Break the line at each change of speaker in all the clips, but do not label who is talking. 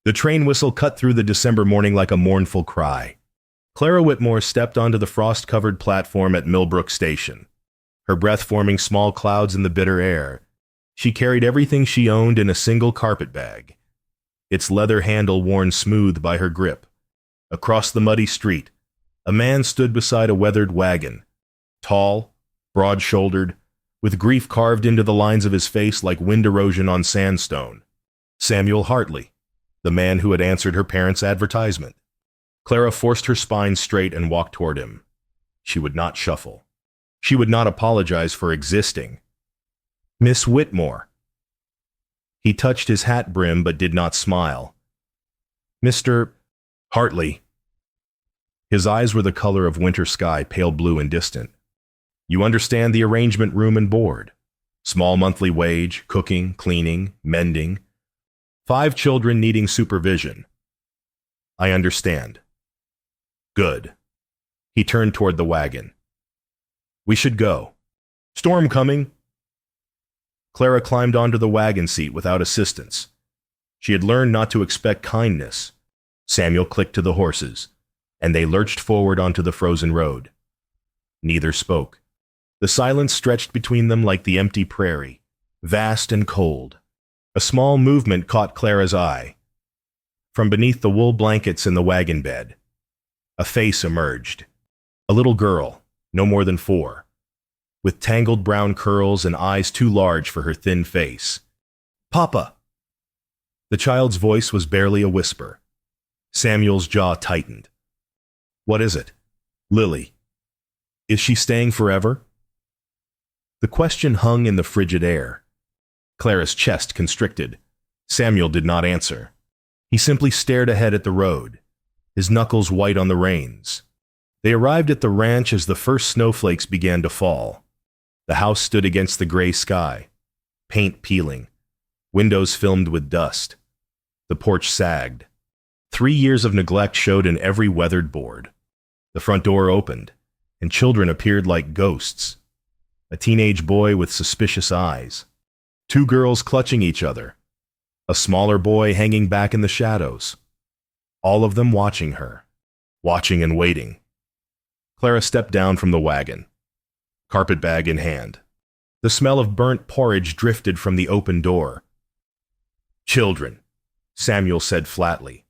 The train whistle cut through the December morning like a mournful cry. Clara Whitmore stepped onto the frost-covered platform at Millbrook Station, her breath forming small clouds in the bitter air. She carried everything she owned in a single carpet bag, its leather handle worn smooth by her grip. Across the muddy street, a man stood beside a weathered wagon, tall, broad-shouldered, with grief carved into the lines of his face like wind erosion on sandstone. Samuel Hartley, the man who had answered her parents' advertisement. Clara forced her spine straight and walked toward him. She would not shuffle. She would not apologize for existing. "Miss Whitmore." He touched his hat brim but did not smile. "Mr. Hartley." His eyes were the color of winter sky, pale blue and distant. "You understand the arrangement, room and board. Small monthly wage, cooking, cleaning, mending. 5 children needing supervision." "I understand." "Good." He turned toward the wagon. "We should go." "Storm coming." Clara climbed onto the wagon seat without assistance. She had learned not to expect kindness. Samuel clicked to the horses, and they lurched forward onto the frozen road. Neither spoke. The silence stretched between them like the empty prairie, vast and cold. A small movement caught Clara's eye. From beneath the wool blankets in the wagon bed, a face emerged. A little girl, no more than 4, with tangled brown curls and eyes too large for her thin face. "Papa!" The child's voice was barely a whisper. Samuel's jaw tightened. "What is it?" "Lily. Is she staying forever?" The question hung in the frigid air. Clara's chest constricted. Samuel did not answer. He simply stared ahead at the road, his knuckles white on the reins. They arrived at the ranch as the first snowflakes began to fall. The house stood against the gray sky, paint peeling, windows filmed with dust. The porch sagged. 3 years of neglect showed in every weathered board. The front door opened, and children appeared like ghosts. A teenage boy with suspicious eyes. 2 girls clutching each other. A smaller boy hanging back in the shadows. All of them watching her, watching and waiting. Clara stepped down from the wagon, carpet bag in hand. The smell of burnt porridge drifted from the open door. "Children," Samuel said flatly.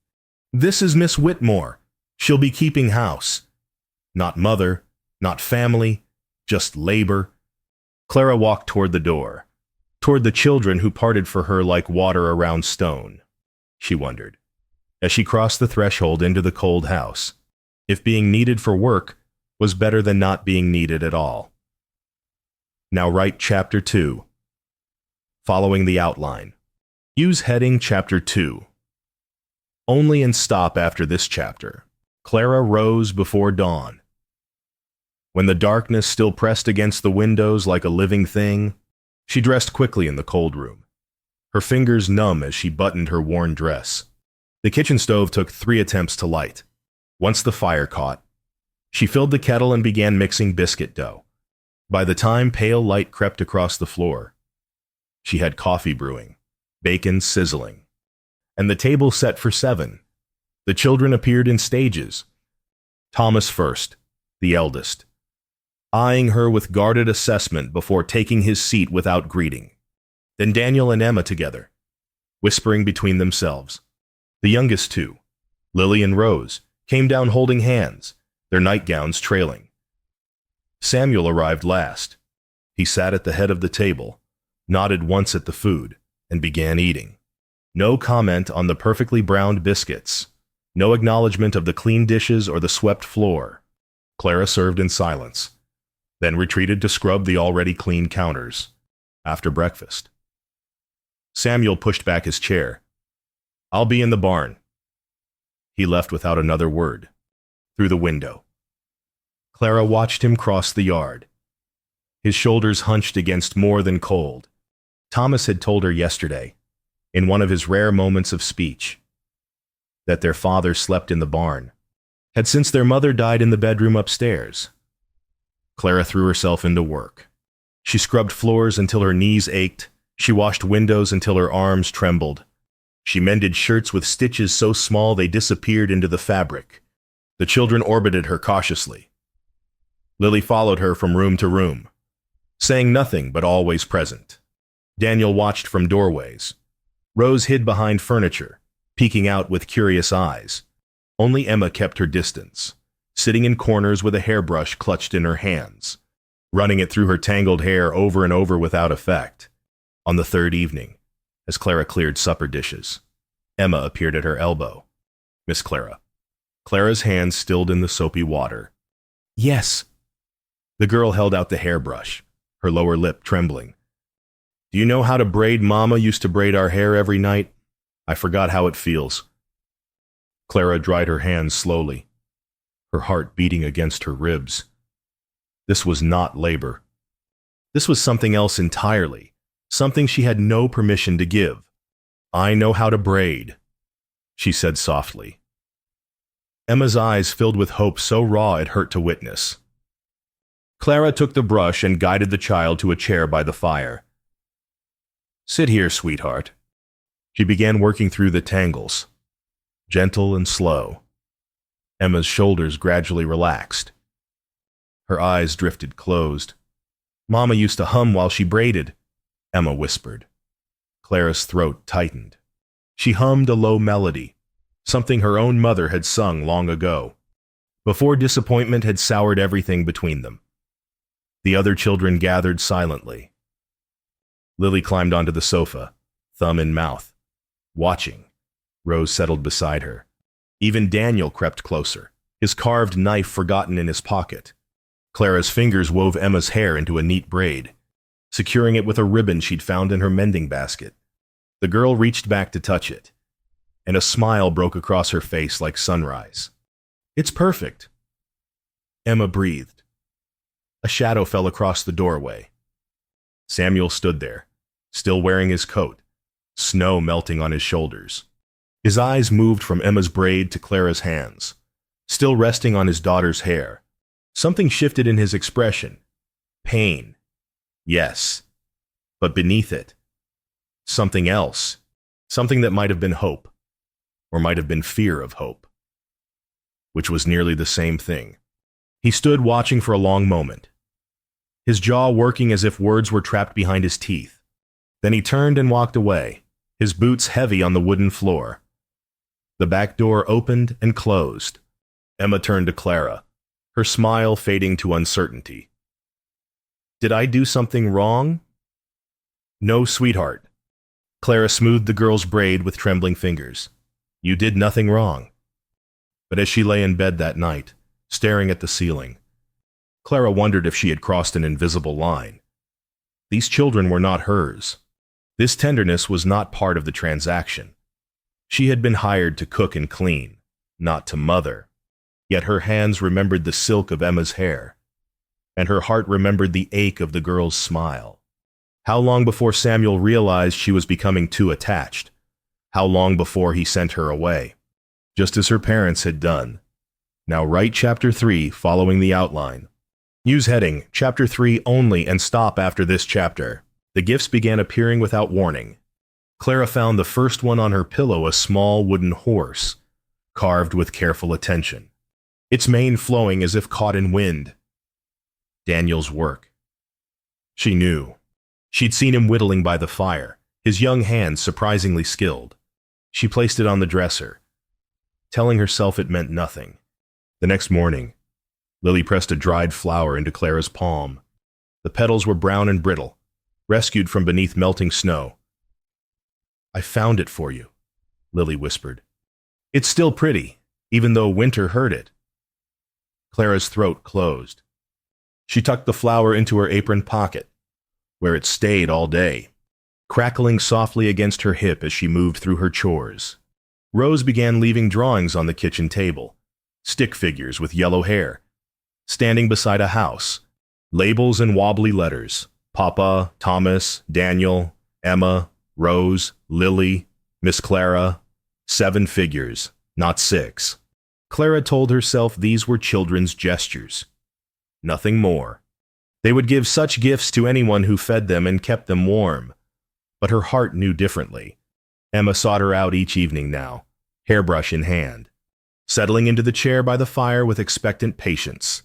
"This is Miss Whitmore. She'll be keeping house. Not mother, not family, just labor." Clara walked toward the door, toward the children who parted for her like water around stone. She wondered, as she crossed the threshold into the cold house, if being needed for work was better than not being needed at all. Now write Chapter 2. Following the outline. Use heading Chapter 2. Only and stop after this chapter. Clara rose before dawn. When the darkness still pressed against the windows like a living thing, she dressed quickly in the cold room, her fingers numb as she buttoned her worn dress. The kitchen stove took 3 attempts to light. Once the fire caught, she filled the kettle and began mixing biscuit dough. By the time pale light crept across the floor, she had coffee brewing, bacon sizzling, and the table set for 7. The children appeared in stages. Thomas first, the eldest, eyeing her with guarded assessment before taking his seat without greeting. Then Daniel and Emma together, whispering between themselves. The youngest 2, Lily and Rose, came down holding hands, their nightgowns trailing. Samuel arrived last. He sat at the head of the table, nodded once at the food, and began eating. No comment on the perfectly browned biscuits, no acknowledgement of the clean dishes or the swept floor. Clara served in silence, then retreated to scrub the already clean counters. After breakfast, Samuel pushed back his chair. "I'll be in the barn." He left without another word, through the window. Clara watched him cross the yard, his shoulders hunched against more than cold. Thomas had told her yesterday, in one of his rare moments of speech, that their father slept in the barn, had since their mother died in the bedroom upstairs. Clara threw herself into work. She scrubbed floors until her knees ached. She washed windows until her arms trembled. She mended shirts with stitches so small they disappeared into the fabric. The children orbited her cautiously. Lily followed her from room to room, saying nothing but always present. Daniel watched from doorways. Rose hid behind furniture, peeking out with curious eyes. Only Emma kept her distance, sitting in corners with a hairbrush clutched in her hands, running it through her tangled hair over and over without effect. On the third evening, as Clara cleared supper dishes, Emma appeared at her elbow. "Miss Clara." Clara's hands stilled in the soapy water. "Yes." The girl held out the hairbrush, her lower lip trembling. "Do you know how to braid? Mama used to braid our hair every night. I forgot how it feels." Clara dried her hands slowly, her heart beating against her ribs. This was not labor. This was something else entirely, something she had no permission to give. "I know how to braid," she said softly. Emma's eyes filled with hope so raw it hurt to witness. Clara took the brush and guided the child to a chair by the fire. "Sit here, sweetheart." She began working through the tangles, gentle and slow. Emma's shoulders gradually relaxed. Her eyes drifted closed. "Mama used to hum while she braided," Emma whispered. Clara's throat tightened. She hummed a low melody, something her own mother had sung long ago, before disappointment had soured everything between them. The other children gathered silently. Lily climbed onto the sofa, thumb in mouth, watching. Rose settled beside her. Even Daniel crept closer, his carved knife forgotten in his pocket. Clara's fingers wove Emma's hair into a neat braid, securing it with a ribbon she'd found in her mending basket. The girl reached back to touch it, and a smile broke across her face like sunrise. "It's perfect." Emma breathed. A shadow fell across the doorway. Samuel stood there, still wearing his coat, snow melting on his shoulders. His eyes moved from Emma's braid to Clara's hands, still resting on his daughter's hair. Something shifted in his expression. Pain. Yes. But beneath it, something else. Something that might have been hope, or might have been fear of hope, which was nearly the same thing. He stood watching for a long moment, his jaw working as if words were trapped behind his teeth. Then he turned and walked away, his boots heavy on the wooden floor. The back door opened and closed. Emma turned to Clara, her smile fading to uncertainty. "Did I do something wrong?" "No, sweetheart." Clara smoothed the girl's braid with trembling fingers. "You did nothing wrong." But as she lay in bed that night, staring at the ceiling, Clara wondered if she had crossed an invisible line. These children were not hers. This tenderness was not part of the transaction. She had been hired to cook and clean, not to mother. Yet her hands remembered the silk of Emma's hair, and her heart remembered the ache of the girl's smile. How long before Samuel realized she was becoming too attached? How long before he sent her away? Just as her parents had done. Now write Chapter 3 following the outline. Use heading Chapter 3 only and stop after this chapter. The gifts began appearing without warning. Clara found the first one on her pillow, a small wooden horse, carved with careful attention, its mane flowing as if caught in wind. Daniel's work. She knew. She'd seen him whittling by the fire, his young hands surprisingly skilled. She placed it on the dresser, telling herself it meant nothing. The next morning, Lily pressed a dried flower into Clara's palm. The petals were brown and brittle, rescued from beneath melting snow. "I found it for you," Lily whispered. "It's still pretty, even though winter hurt it." Clara's throat closed. She tucked the flower into her apron pocket, where it stayed all day, crackling softly against her hip as she moved through her chores. Rose began leaving drawings on the kitchen table, stick figures with yellow hair, standing beside a house, labels and wobbly letters: Papa, Thomas, Daniel, Emma, Rose, Lily, Miss Clara. 7 figures, not 6. Clara told herself these were children's gestures. Nothing more. They would give such gifts to anyone who fed them and kept them warm. But her heart knew differently. Emma sought her out each evening now, hairbrush in hand, settling into the chair by the fire with expectant patience.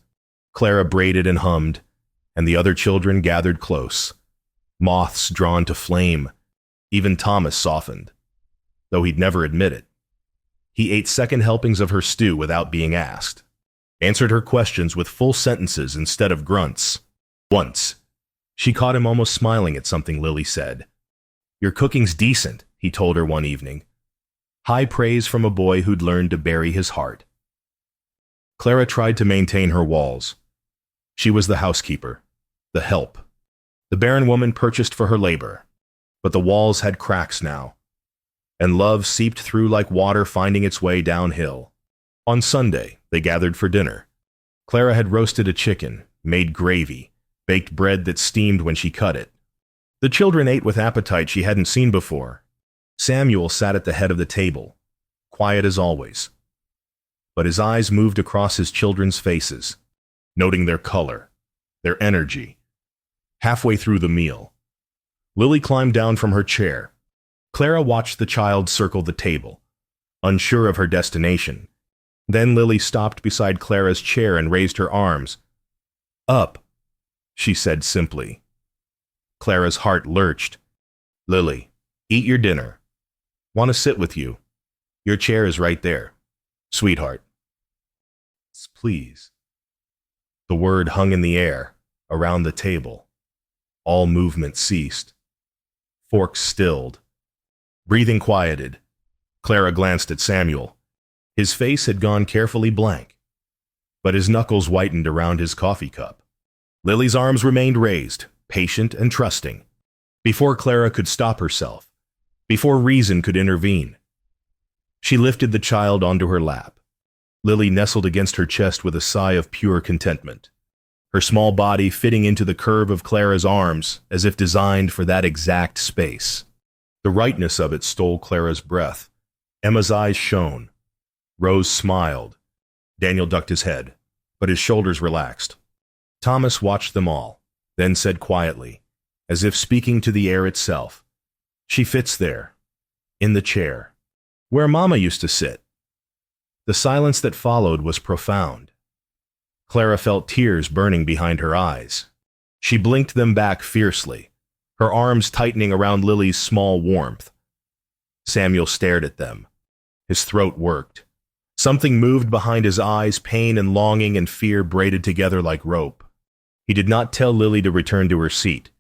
Clara braided and hummed, and the other children gathered close, moths drawn to flame. Even Thomas softened, though he'd never admit it. He ate second helpings of her stew without being asked, answered her questions with full sentences instead of grunts. Once, she caught him almost smiling at something Lily said. "Your cooking's decent," he told her one evening. High praise from a boy who'd learned to bury his heart. Clara tried to maintain her walls. She was the housekeeper, the help, the barren woman purchased for her labor. But the walls had cracks now, and love seeped through like water finding its way downhill. On Sunday, they gathered for dinner. Clara had roasted a chicken, made gravy, baked bread that steamed when she cut it. The children ate with appetite she hadn't seen before. Samuel sat at the head of the table, quiet as always. But his eyes moved across his children's faces, noting their color, their energy. Halfway through the meal, Lily climbed down from her chair. Clara watched the child circle the table, unsure of her destination. Then Lily stopped beside Clara's chair and raised her arms. "Up," she said simply. Clara's heart lurched. "Lily, eat your dinner. Want to sit with you. Your chair is right there. Sweetheart." "Please." The word hung in the air, around the table. All movement ceased. Forks stilled. Breathing quieted. Clara glanced at Samuel. His face had gone carefully blank, but his knuckles whitened around his coffee cup. Lily's arms remained raised, patient and trusting. Before Clara could stop herself, before reason could intervene, she lifted the child onto her lap. Lily nestled against her chest with a sigh of pure contentment, her small body fitting into the curve of Clara's arms as if designed for that exact space. The rightness of it stole Clara's breath. Emma's eyes shone. Rose smiled. Daniel ducked his head, but his shoulders relaxed. Thomas watched them all, then said quietly, as if speaking to the air itself, "She fits there, in the chair, where Mama used to sit." The silence that followed was profound. Clara felt tears burning behind her eyes. She blinked them back fiercely, her arms tightening around Lily's small warmth. Samuel stared at them. His throat worked. Something moved behind his eyes, pain and longing and fear braided together like rope. He did not tell Lily to return to her seat.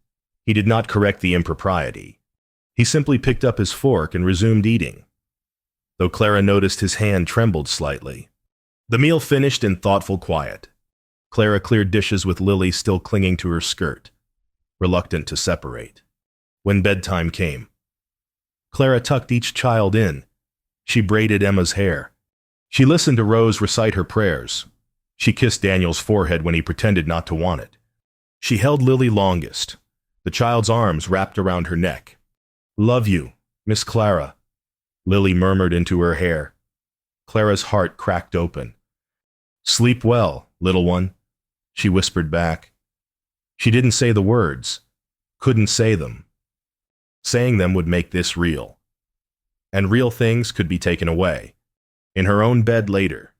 He did not correct the impropriety. He simply picked up his fork and resumed eating, though Clara noticed his hand trembled slightly. The meal finished in thoughtful quiet. Clara cleared dishes with Lily still clinging to her skirt, reluctant to separate. When bedtime came, Clara tucked each child in. She braided Emma's hair. She listened to Rose recite her prayers. She kissed Daniel's forehead when he pretended not to want it. She held Lily longest, the child's arms wrapped around her neck. "Love you, Miss Clara," Lily murmured into her hair. Clara's heart cracked open. "Sleep well, little one," she whispered back. She didn't say the words, couldn't say them. Saying them would make this real. And real things could be taken away. In her own bed later.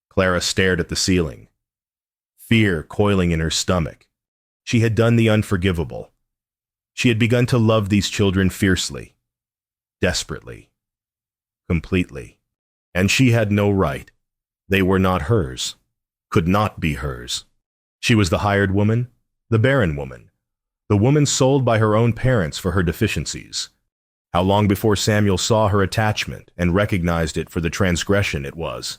Clara stared at the ceiling, fear coiling in her stomach. She had done the unforgivable. She had begun to love these children fiercely, desperately, completely. And she had no right. They were not hers, could not be hers. She was the hired woman, the barren woman, the woman sold by her own parents for her deficiencies. How long before Samuel saw her attachment and recognized it for the transgression it was?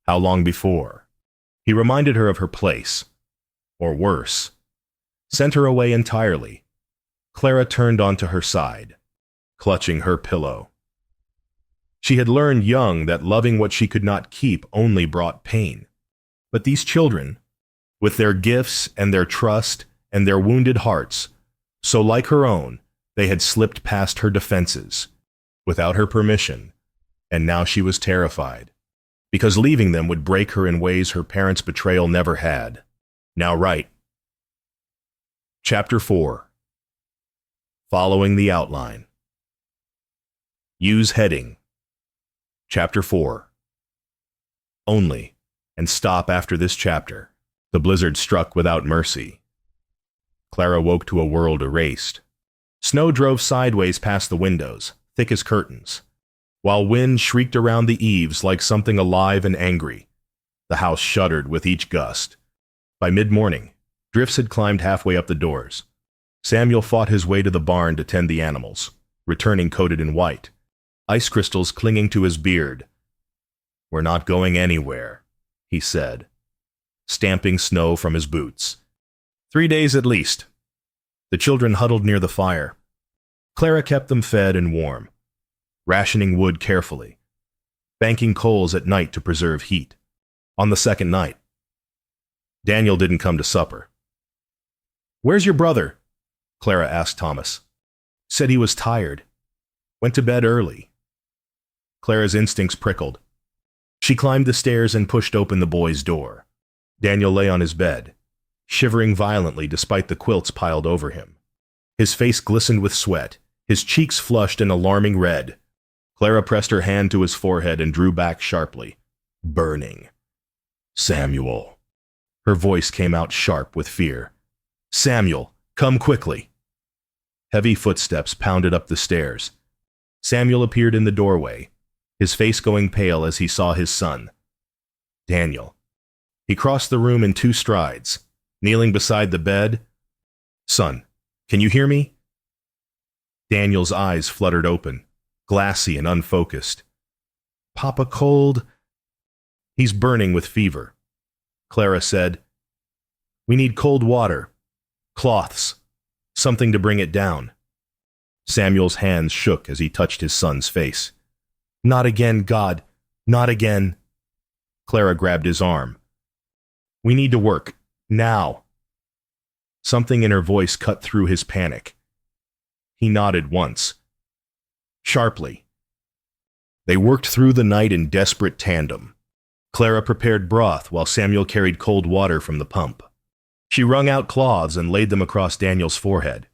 How long before? He reminded her of her place, or worse, sent her away entirely. Clara turned onto her side, clutching her pillow. She had learned young that loving what she could not keep only brought pain. But these children, with their gifts and their trust and their wounded hearts, so like her own, they had slipped past her defenses, without her permission, and now she was terrified, because leaving them would break her in ways her parents' betrayal never had. Now write. Chapter 4. Following the Outline. Use heading. Chapter 4. Only, and stop after this chapter. The blizzard struck without mercy. Clara woke to a world erased. Snow drove sideways past the windows, thick as curtains, while wind shrieked around the eaves like something alive and angry. The house shuddered with each gust. By mid-morning, drifts had climbed halfway up the doors. Samuel fought his way to the barn to tend the animals, returning coated in white, ice crystals clinging to his beard. "We're not going anywhere," he said, stamping snow from his boots. 3 days at least. The children huddled near the fire. Clara kept them fed and warm, rationing wood carefully, banking coals at night to preserve heat. On the second night, Daniel didn't come to supper. "Where's your brother?" Clara asked Thomas. "Said he was tired. Went to bed early." Clara's instincts prickled. She climbed the stairs and pushed open the boy's door. Daniel lay on his bed, shivering violently despite the quilts piled over him. His face glistened with sweat, his cheeks flushed an alarming red. Clara pressed her hand to his forehead and drew back sharply, burning. "Samuel." Her voice came out sharp with fear. "Samuel, come quickly." Heavy footsteps pounded up the stairs. Samuel appeared in the doorway, his face going pale as he saw his son. "Daniel." He crossed the room in 2 strides, kneeling beside the bed. "Son, can you hear me?" Daniel's eyes fluttered open, glassy and unfocused. "Papa cold?" "He's burning with fever." Clara said, "We need cold water, cloths, something to bring it down." Samuel's hands shook as he touched his son's face. "Not again, God, not again." Clara grabbed his arm. "We need to work, now." Something in her voice cut through his panic. He nodded once, sharply. They worked through the night in desperate tandem. Clara prepared broth while Samuel carried cold water from the pump. She wrung out cloths and laid them across Daniel's forehead.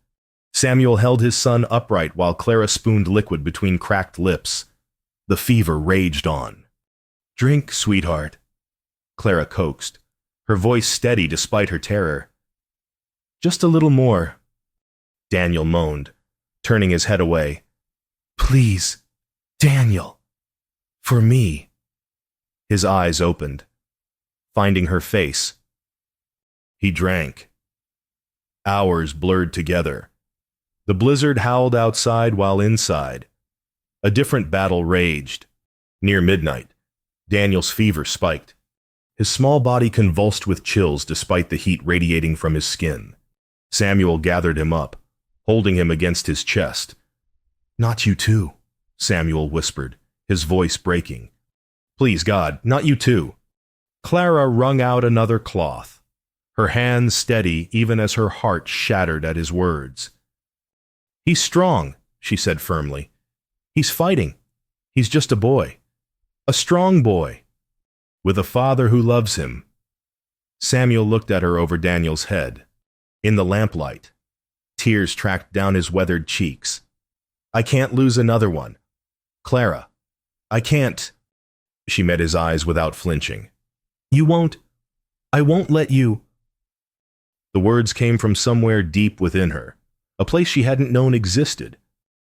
Samuel held his son upright while Clara spooned liquid between cracked lips. The fever raged on. "Drink, sweetheart," Clara coaxed, her voice steady despite her terror. "Just a little more," Daniel moaned, turning his head away. "Please, Daniel, for me." His eyes opened, finding her face. He drank. Hours blurred together. The blizzard howled outside while inside. A different battle raged. Near midnight, Daniel's fever spiked. His small body convulsed with chills despite the heat radiating from his skin. Samuel gathered him up, holding him against his chest. "Not you too," Samuel whispered, his voice breaking. "Please, God, not you too." Clara wrung out another cloth, her hands steady even as her heart shattered at his words. "He's strong," she said firmly. "He's fighting. He's just a boy. A strong boy. With a father who loves him." Samuel looked at her over Daniel's head. In the lamplight, tears tracked down his weathered cheeks. "I can't lose another one. Clara, I can't." She met his eyes without flinching. "You won't. I won't let you." The words came from somewhere deep within her, a place she hadn't known existed.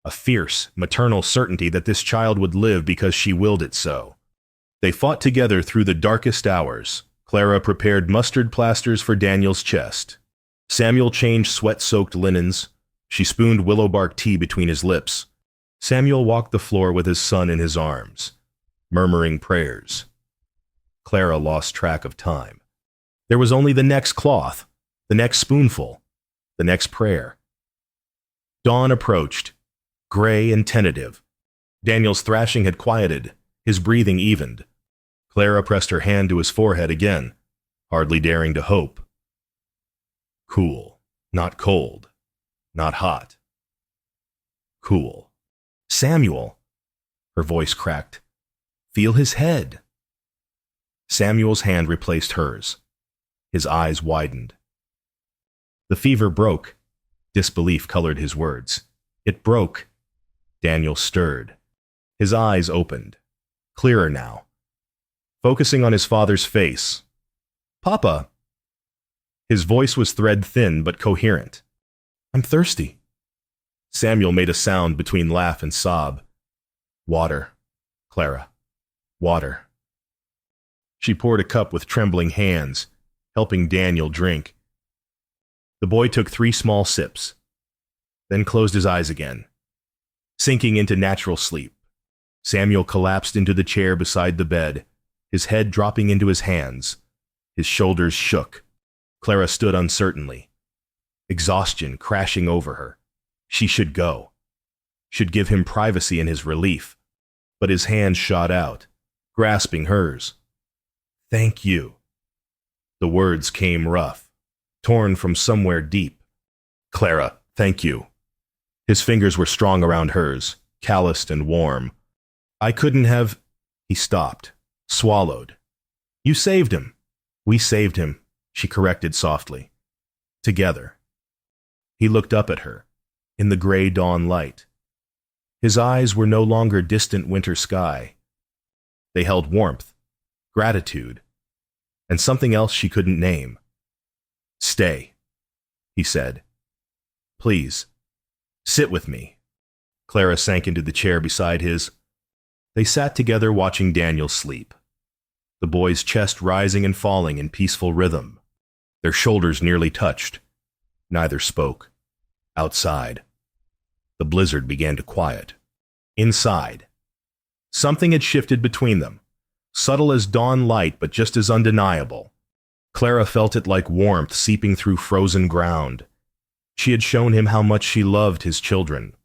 A fierce, maternal certainty that this child would live because she willed it so. They fought together through the darkest hours. Clara prepared mustard plasters for Daniel's chest. Samuel changed sweat-soaked linens. She spooned willow bark tea between his lips. Samuel walked the floor with his son in his arms, murmuring prayers. Clara lost track of time. There was only the next cloth, the next spoonful, the next prayer. Dawn approached, gray and tentative. Daniel's thrashing had quieted, his breathing evened. Clara pressed her hand to his forehead again, hardly daring to hope. Cool, not cold, not hot. Cool. "Samuel," her voice cracked. "Feel his head." Samuel's hand replaced hers. His eyes widened. The fever broke. Disbelief colored his words. It broke. Daniel stirred. His eyes opened, clearer now, focusing on his father's face. "Papa." His voice was thread-thin but coherent. "I'm thirsty." Samuel made a sound between laugh and sob. "Water, Clara, water." She poured a cup with trembling hands, helping Daniel drink. The boy took 3 small sips, then closed his eyes again, sinking into natural sleep. Samuel collapsed into the chair beside the bed, his head dropping into his hands. His shoulders shook. Clara stood uncertainly, exhaustion crashing over her. She should go, should give him privacy in his relief. But his hand shot out, grasping hers. "Thank you." The words came rough, torn from somewhere deep. "Clara, thank you." His fingers were strong around hers, calloused and warm. "I couldn't have—" He stopped, swallowed. "You saved him." "We saved him," she corrected softly. "Together." He looked up at her, in the gray dawn light. His eyes were no longer distant winter sky. They held warmth, gratitude, and something else she couldn't name. "Stay," he said. "Please, sit with me." Clara sank into the chair beside his. They sat together watching Daniel sleep, the boy's chest rising and falling in peaceful rhythm. Their shoulders nearly touched. Neither spoke. Outside, the blizzard began to quiet. Inside, something had shifted between them, subtle as dawn light but just as undeniable. Clara felt it like warmth seeping through frozen ground. She had shown him how much she loved his children.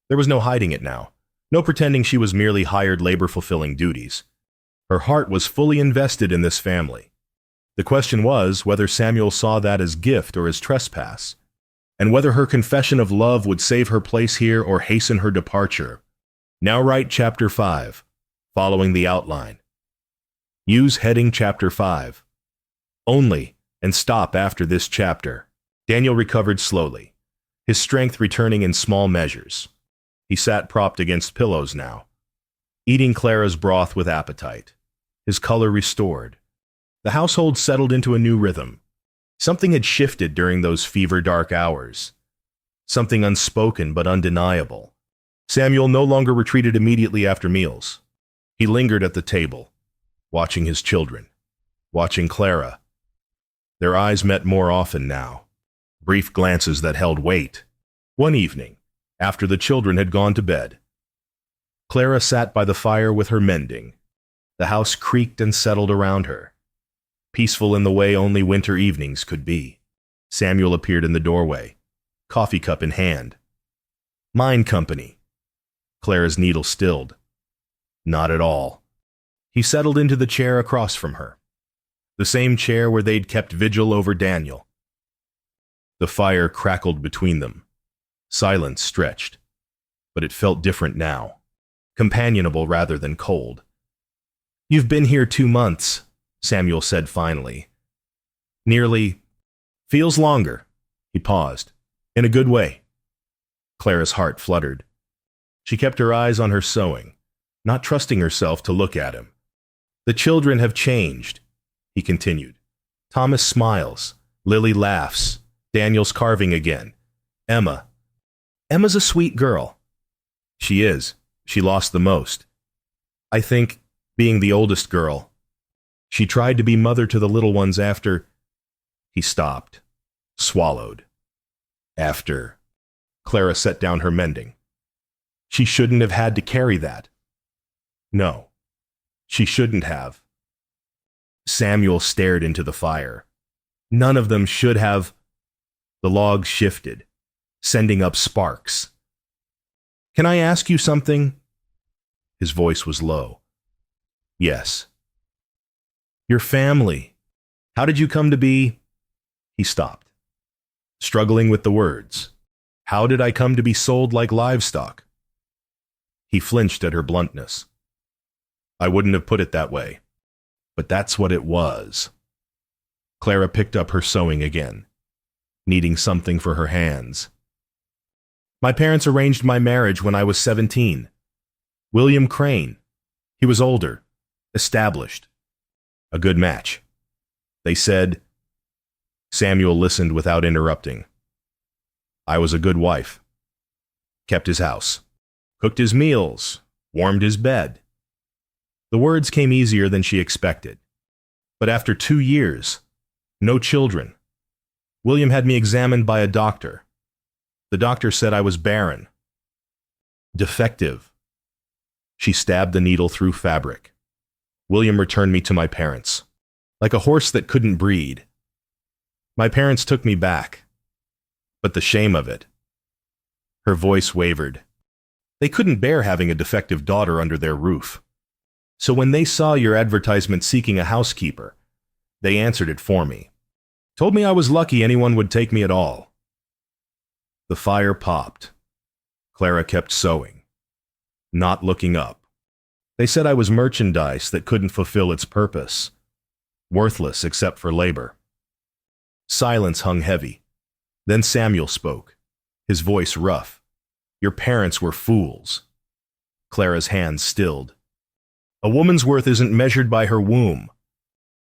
There was no hiding it now, no pretending she was merely hired labor fulfilling duties. Her heart was fully invested in this family. The question was whether Samuel saw that as gift or as trespass, and whether her confession of love would save her place here or hasten her departure. Now write Chapter 5, following the outline. Use heading Chapter 5. Only, and stop after this chapter. Daniel recovered slowly, his strength returning in small measures. He sat propped against pillows now, eating Clara's broth with appetite, his color restored. The household settled into a new rhythm. Something had shifted during those fever-dark hours. Something unspoken but undeniable. Samuel no longer retreated immediately after meals. He lingered at the table, watching his children, watching Clara. Their eyes met more often now, brief glances that held weight. One evening, after the children had gone to bed, Clara sat by the fire with her mending. The house creaked and settled around her, peaceful in the way only winter evenings could be. Samuel appeared in the doorway, coffee cup in hand. "Mine company." Clara's needle stilled. Not at all. He settled into the chair across from her, the same chair where they'd kept vigil over Daniel. The fire crackled between them. Silence stretched, but it felt different now, companionable rather than cold. "You've been here 2 months, Samuel said finally. "Nearly. Feels longer." He paused. "In a good way." Clara's heart fluttered. She kept her eyes on her sewing, not trusting herself to look at him. "The children have changed," he continued. "Thomas smiles. Lily laughs. Daniel's carving again. Emma's a sweet girl." "She is. She lost the most. I think, being the oldest girl. She tried to be mother to the little ones after—" He stopped, swallowed. "After—" Clara set down her mending. "She shouldn't have had to carry that." "No, she shouldn't have." Samuel stared into the fire. "None of them should have—" The logs shifted, sending up sparks. "Can I ask you something?" His voice was low. "Yes." "Your family. How did you come to be—" He stopped, struggling with the words. "How did I come to be sold like livestock?" He flinched at her bluntness. "I wouldn't have put it that way, but that's what it was." Clara picked up her sewing again, needing something for her hands. "My parents arranged my marriage when I was 17. William Crane. He was older, established. A good match. They said. Samuel listened without interrupting. I was a good wife. Kept his house. Cooked his meals. Warmed his bed. The words came easier than she expected. But after 2 years, no children. William had me examined by a doctor. The doctor said I was barren. Defective. She stabbed the needle through fabric. William returned me to my parents, like a horse that couldn't breed. My parents took me back. But the shame of it. Her voice wavered. They couldn't bear having a defective daughter under their roof. So when they saw your advertisement seeking a housekeeper, they answered it for me. Told me I was lucky anyone would take me at all. The fire popped. Clara kept sewing, not looking up. They said I was merchandise that couldn't fulfill its purpose, worthless except for labor. Silence hung heavy. Then Samuel spoke, his voice rough. Your parents were fools. Clara's hands stilled. A woman's worth isn't measured by her womb.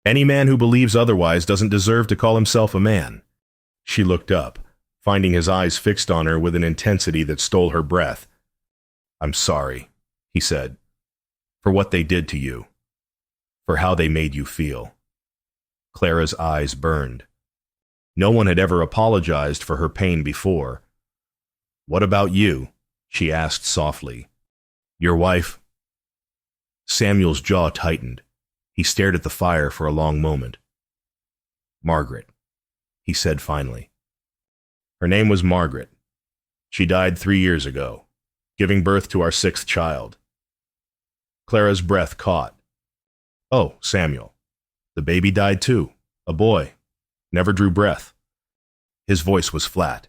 Any man who believes otherwise doesn't deserve to call himself a man. She looked up, finding his eyes fixed on her with an intensity that stole her breath. I'm sorry, he said, for what they did to you, for how they made you feel. Clara's eyes burned. No one had ever apologized for her pain before. What about you? She asked softly. Your wife? Samuel's jaw tightened. He stared at the fire for a long moment. Margaret, he said finally. Her name was Margaret. She died 3 years ago, giving birth to our 6th child. Clara's breath caught. Oh, Samuel. The baby died too. A boy. Never drew breath. His voice was flat,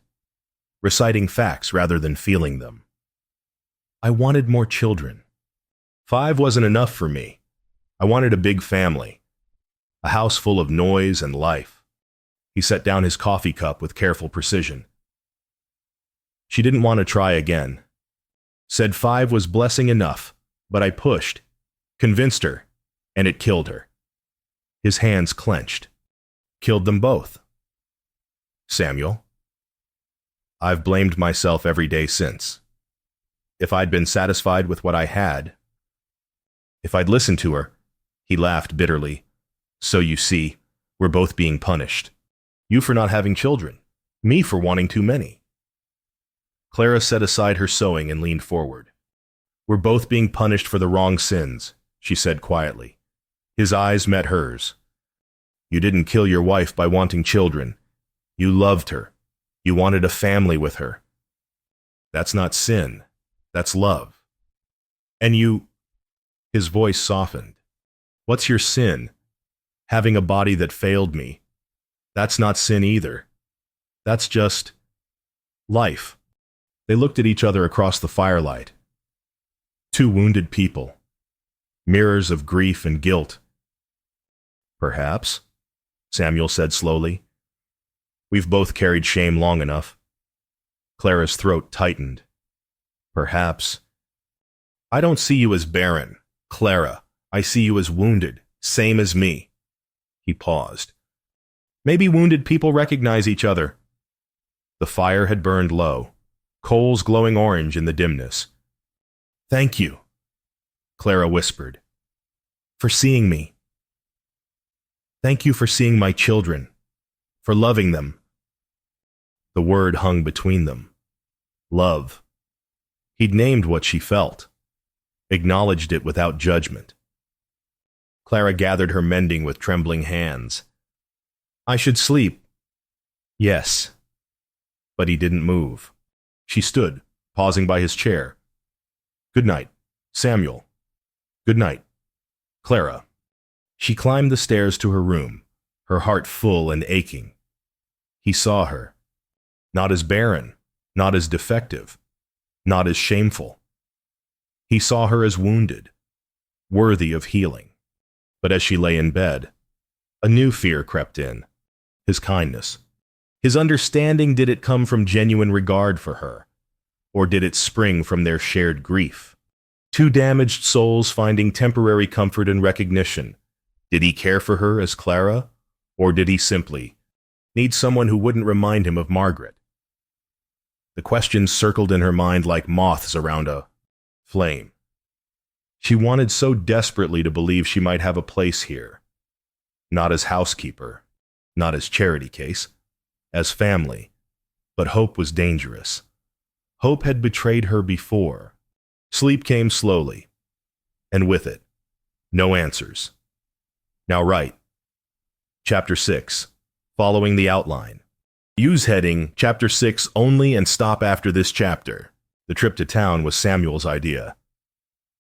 reciting facts rather than feeling them. I wanted more children. 5 wasn't enough for me. I wanted a big family, a house full of noise and life. He set down his coffee cup with careful precision. She didn't want to try again. Said 5 was blessing enough, but I pushed, convinced her, and it killed her. His hands clenched. Killed them both. Samuel, I've blamed myself every day since. If I'd been satisfied with what I had, if I'd listened to her, he laughed bitterly. So you see, we're both being punished. You for not having children, me for wanting too many. Clara set aside her sewing and leaned forward. We're both being punished for the wrong sins, she said quietly. His eyes met hers. You didn't kill your wife by wanting children. You loved her. You wanted a family with her. That's not sin. That's love. And you... His voice softened. What's your sin? Having a body that failed me. That's not sin either. That's just... life. They looked at each other across the firelight. 2 wounded people. Mirrors of grief and guilt. Perhaps, Samuel said slowly. We've both carried shame long enough. Clara's throat tightened. Perhaps. I don't see you as barren, Clara. I see you as wounded, same as me. He paused. Maybe wounded people recognize each other. The fire had burned low, coals glowing orange in the dimness. Thank you, Clara whispered, for seeing me. Thank you for seeing my children, for loving them. The word hung between them. Love. He'd named what she felt, acknowledged it without judgment. Clara gathered her mending with trembling hands. I should sleep. Yes. But he didn't move. She stood, pausing by his chair. Good night, Samuel. Good night, Clara. She climbed the stairs to her room, her heart full and aching. He saw her. Not as barren, not as defective, not as shameful. He saw her as wounded, worthy of healing. But as she lay in bed, a new fear crept in. His kindness. His understanding. Did it come from genuine regard for her? Or did it spring from their shared grief? Two damaged souls finding temporary comfort and recognition. Did he care for her as Clara, or did he simply need someone who wouldn't remind him of Margaret? The questions circled in her mind like moths around a flame. She wanted so desperately to believe she might have a place here. Not as housekeeper, not as charity case, as family. But hope was dangerous. Hope had betrayed her before. Sleep came slowly, and with it, no answers. Now write. Chapter 6. Following the outline. Use heading Chapter 6 only and stop after this chapter. The trip to town was Samuel's idea.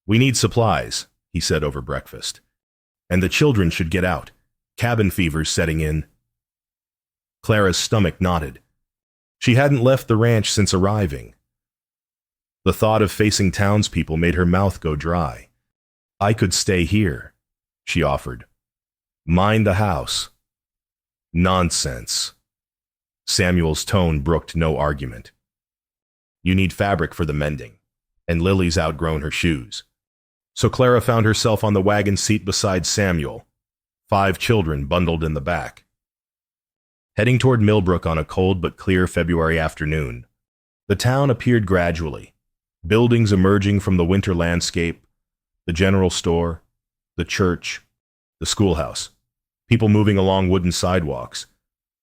We need supplies, he said over breakfast. And the children should get out. Cabin fever's setting in. Clara's stomach knotted. She hadn't left the ranch since arriving. The thought of facing townspeople made her mouth go dry. I could stay here, she offered. Mind the house. Nonsense. Samuel's tone brooked no argument. You need fabric for the mending, and Lily's outgrown her shoes. So Clara found herself on the wagon seat beside Samuel, 5 children bundled in the back. Heading toward Millbrook on a cold but clear February afternoon, the town appeared gradually, buildings emerging from the winter landscape, the general store, the church, the schoolhouse, people moving along wooden sidewalks,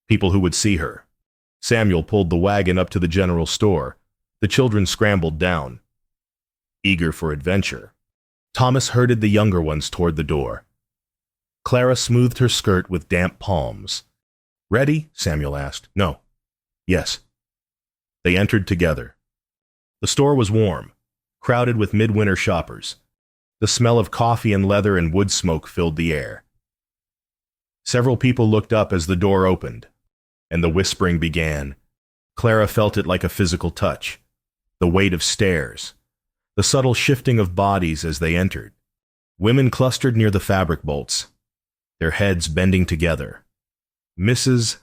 people who would see her. Samuel pulled the wagon up to the general store. The children scrambled down, eager for adventure. Thomas herded the younger ones toward the door. Clara smoothed her skirt with damp palms. Ready? Samuel asked. No. Yes. They entered together. The store was warm, crowded with midwinter shoppers. The smell of coffee and leather and wood smoke filled the air. Several people looked up as the door opened, and the whispering began. Clara felt it like a physical touch, the weight of stares, the subtle shifting of bodies as they entered. Women clustered near the fabric bolts, their heads bending together. Mrs.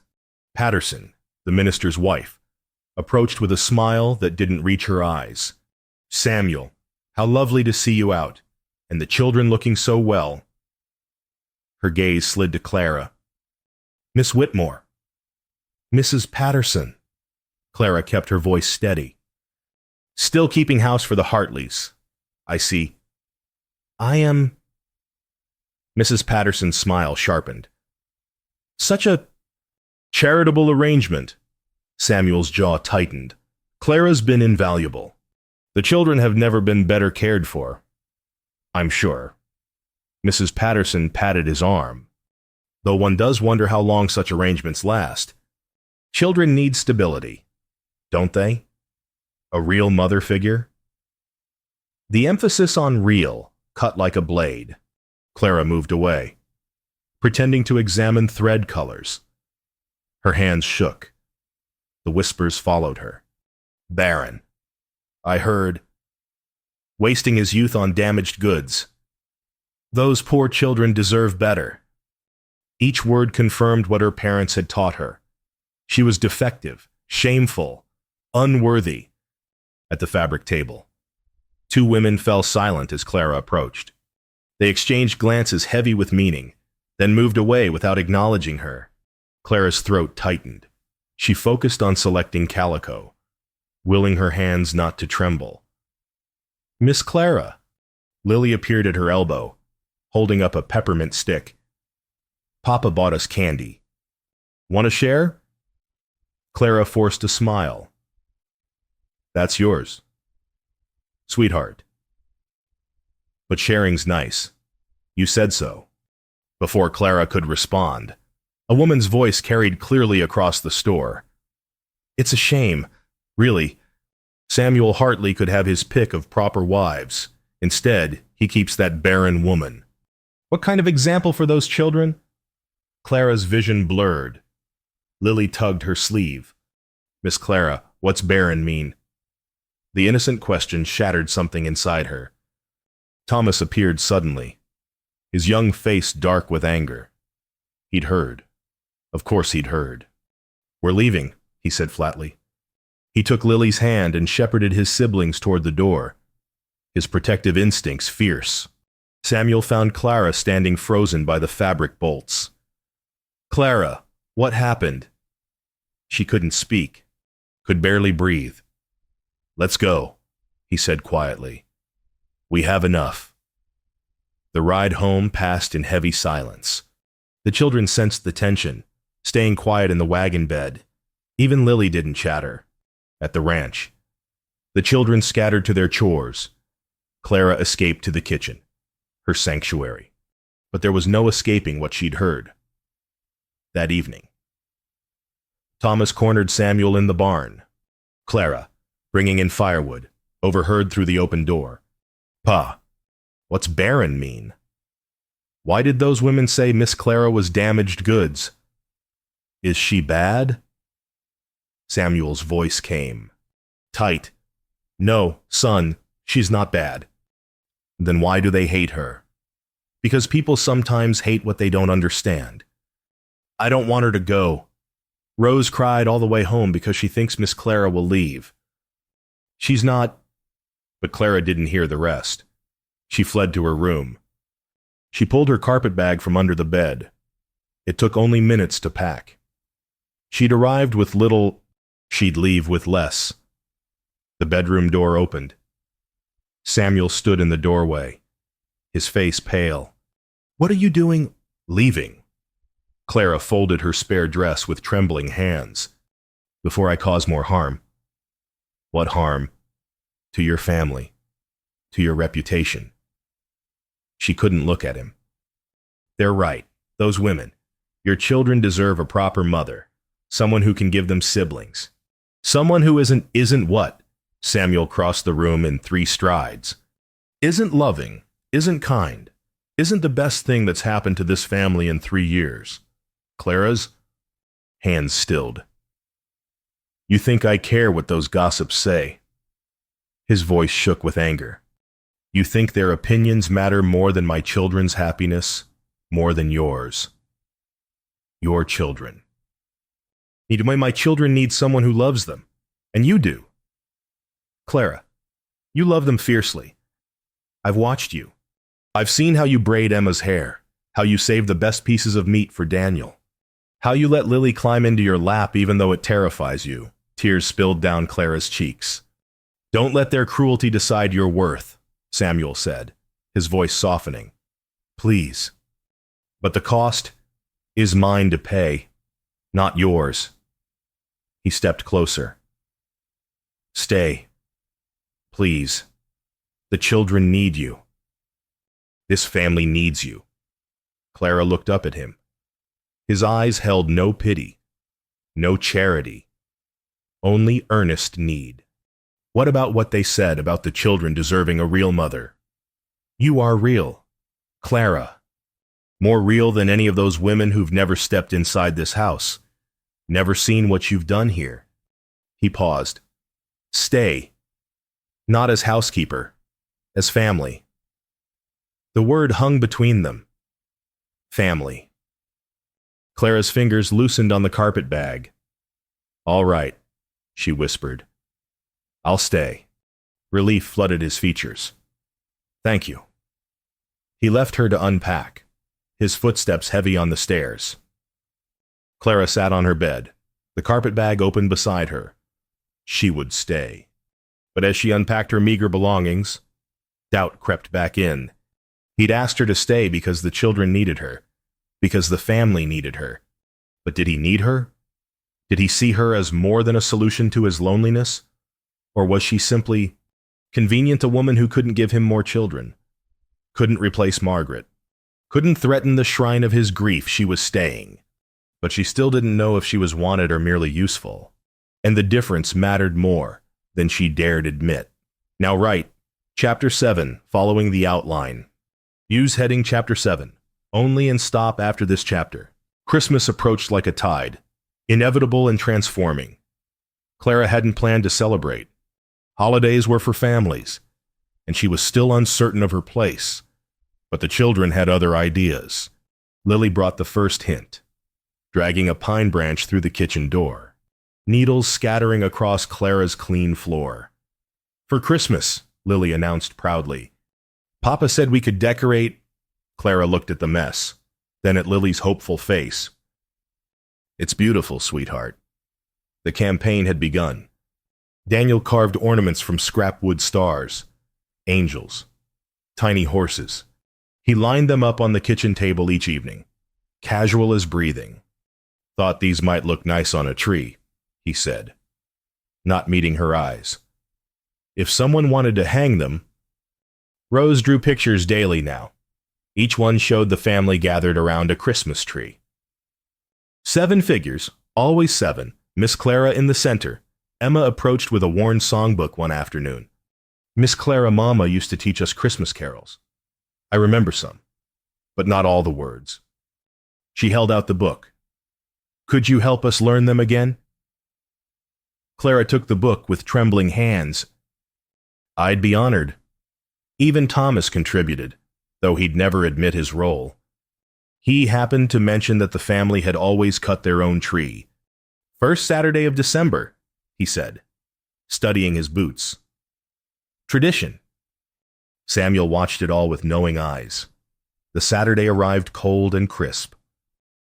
Patterson, the minister's wife, approached with a smile that didn't reach her eyes. Samuel, how lovely to see you out, and the children looking so well. Her gaze slid to Clara. Miss Whitmore. Mrs. Patterson. Clara kept her voice steady. Still keeping house for the Hartleys. I see. I am... Mrs. Patterson's smile sharpened. Such a charitable arrangement. Samuel's jaw tightened. Clara's been invaluable. The children have never been better cared for. I'm sure. Mrs. Patterson patted his arm. Though one does wonder how long such arrangements last. Children need stability, don't they? A real mother figure? The emphasis on real cut like a blade. Clara moved away, pretending to examine thread colors. Her hands shook. The whispers followed her. Barren. I heard. Wasting his youth on damaged goods. Those poor children deserve better. Each word confirmed what her parents had taught her. She was defective, shameful, unworthy. At the fabric table, 2 women fell silent as Clara approached. They exchanged glances heavy with meaning, then moved away without acknowledging her. Clara's throat tightened. She focused on selecting calico, willing her hands not to tremble. Miss Clara. Lily appeared at her elbow, holding up a peppermint stick. Papa bought us candy. Want to share? Clara forced a smile. That's yours. Sweetheart. But sharing's nice. You said so. Before Clara could respond, a woman's voice carried clearly across the store. It's a shame, really. Samuel Hartley could have his pick of proper wives. Instead, he keeps that barren woman. What kind of example for those children? Clara's vision blurred. Lily tugged her sleeve. Miss Clara, what's barren mean? The innocent question shattered something inside her. Thomas appeared suddenly, his young face dark with anger. He'd heard. Of course he'd heard. We're leaving, he said flatly. He took Lily's hand and shepherded his siblings toward the door. his protective instincts fierce. Samuel found Clara standing frozen by the fabric bolts. "Clara, what happened?" She couldn't speak, could barely breathe. "Let's go," he said quietly. "We have enough." The ride home passed in heavy silence. The children sensed the tension, staying quiet in the wagon bed. Even Lily didn't chatter. At the ranch, the children scattered to their chores. Clara escaped to the kitchen, her sanctuary. But there was no escaping what she'd heard. That evening, Thomas cornered Samuel in the barn. Clara, bringing in firewood, overheard through the open door. "Pa, what's Barren mean? Why did those women say Miss Clara was damaged goods? Is she bad?" Samuel's voice came. Tight. "No, son, she's not bad." "Then why do they hate her?" "Because people sometimes hate what they don't understand." "I don't want her to go. Rose cried all the way home because she thinks Miss Clara will leave. She's not—" But Clara didn't hear the rest. She fled to her room. She pulled her carpetbag from under the bed. It took only minutes to pack. She'd arrived with little, she'd leave with less. The bedroom door opened. Samuel stood in the doorway, his face pale. "What are you doing?" "Leaving." Clara folded her spare dress with trembling hands. "Before I cause more harm." "What harm?" "To your family. To your reputation." She couldn't look at him. "They're right, those women. Your children deserve a proper mother, someone who can give them siblings. Someone who isn't what?" Samuel crossed the room in 3 strides. "Isn't loving, isn't kind, isn't the best thing that's happened to this family in 3 years. Clara's?" Hands stilled. "You think I care what those gossips say?" His voice shook with anger. "You think their opinions matter more than my children's happiness, more than yours. Your children. My children need someone who loves them, and you do. Clara, you love them fiercely. I've watched you. I've seen how you braid Emma's hair, how you save the best pieces of meat for Daniel, how you let Lily climb into your lap even though it terrifies you." Tears spilled down Clara's cheeks. "Don't let their cruelty decide your worth," Samuel said, his voice softening. "Please. But the cost is mine to pay, not yours." He stepped closer. "Stay. Please. The children need you. This family needs you." Clara looked up at him. His eyes held no pity, no charity, only earnest need. "What about what they said about the children deserving a real mother? You are real, Clara. More real than any of those women who've never stepped inside this house, never seen what you've done here." He paused. "Stay. Not as housekeeper, as family." The word hung between them. Family. Clara's fingers loosened on the carpetbag. "All right," she whispered. "I'll stay." Relief flooded his features. "Thank you." He left her to unpack, his footsteps heavy on the stairs. Clara sat on her bed, the carpetbag open beside her. She would stay. But as she unpacked her meager belongings, doubt crept back in. He'd asked her to stay because the children needed her, because the family needed her. But did he need her? Did he see her as more than a solution to his loneliness? Or was she simply convenient, a woman who couldn't give him more children, couldn't replace Margaret, couldn't threaten the shrine of his grief? She was staying. But she still didn't know if she was wanted or merely useful. And the difference mattered more than she dared admit. Now write, Chapter 7, following the outline. Use heading Chapter 7, only, and stop after this chapter. Christmas approached like a tide, inevitable and transforming. Clara hadn't planned to celebrate. Holidays were for families, and she was still uncertain of her place. But the children had other ideas. Lily brought the first hint, dragging a pine branch through the kitchen door, needles scattering across Clara's clean floor. "For Christmas," Lily announced proudly. Papa said we could decorate. Clara looked at the mess, then at Lily's hopeful face. It's beautiful, sweetheart. The campaign had begun. Daniel carved ornaments from scrap wood stars, angels, tiny horses. He lined them up on the kitchen table each evening, casual as breathing. Thought these might look nice on a tree, he said, not meeting her eyes. If someone wanted to hang them. Rose drew pictures daily now. Each one showed the family gathered around a Christmas tree. 7 figures, always 7, Miss Clara in the center. Emma approached with a worn songbook one afternoon. Miss Clara Mama used to teach us Christmas carols. I remember some, but not all the words. She held out the book. Could you help us learn them again? Clara took the book with trembling hands. I'd be honored. Even Thomas contributed, though he'd never admit his role. He happened to mention that the family had always cut their own tree. First Saturday of December, he said, studying his boots. Tradition. Samuel watched it all with knowing eyes. The Saturday arrived cold and crisp.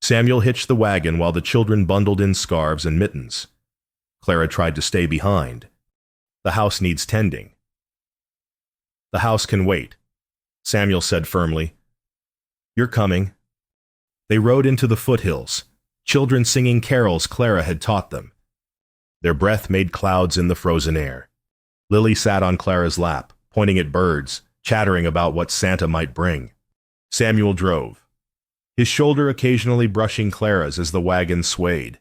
Samuel hitched the wagon while the children bundled in scarves and mittens. Clara tried to stay behind. The house needs tending. The house can wait, Samuel said firmly. You're coming. They rode into the foothills, children singing carols Clara had taught them. Their breath made clouds in the frozen air. Lily sat on Clara's lap, pointing at birds, chattering about what Santa might bring. Samuel drove, his shoulder occasionally brushing Clara's as the wagon swayed.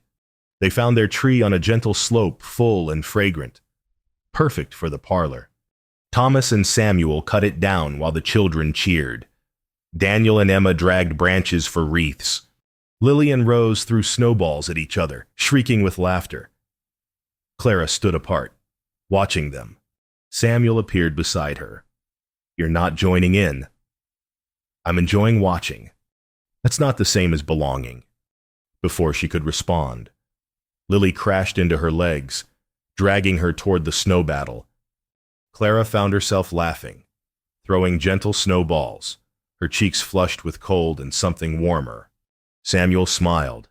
They found their tree on a gentle slope, full and fragrant, perfect for the parlor. Thomas and Samuel cut it down while the children cheered. Daniel and Emma dragged branches for wreaths. Lily and Rose threw snowballs at each other, shrieking with laughter. Clara stood apart, watching them. Samuel appeared beside her. You're not joining in. I'm enjoying watching. That's not the same as belonging. Before she could respond, Lily crashed into her legs, dragging her toward the snow battle. Clara found herself laughing, throwing gentle snowballs, her cheeks flushed with cold and something warmer. Samuel smiled,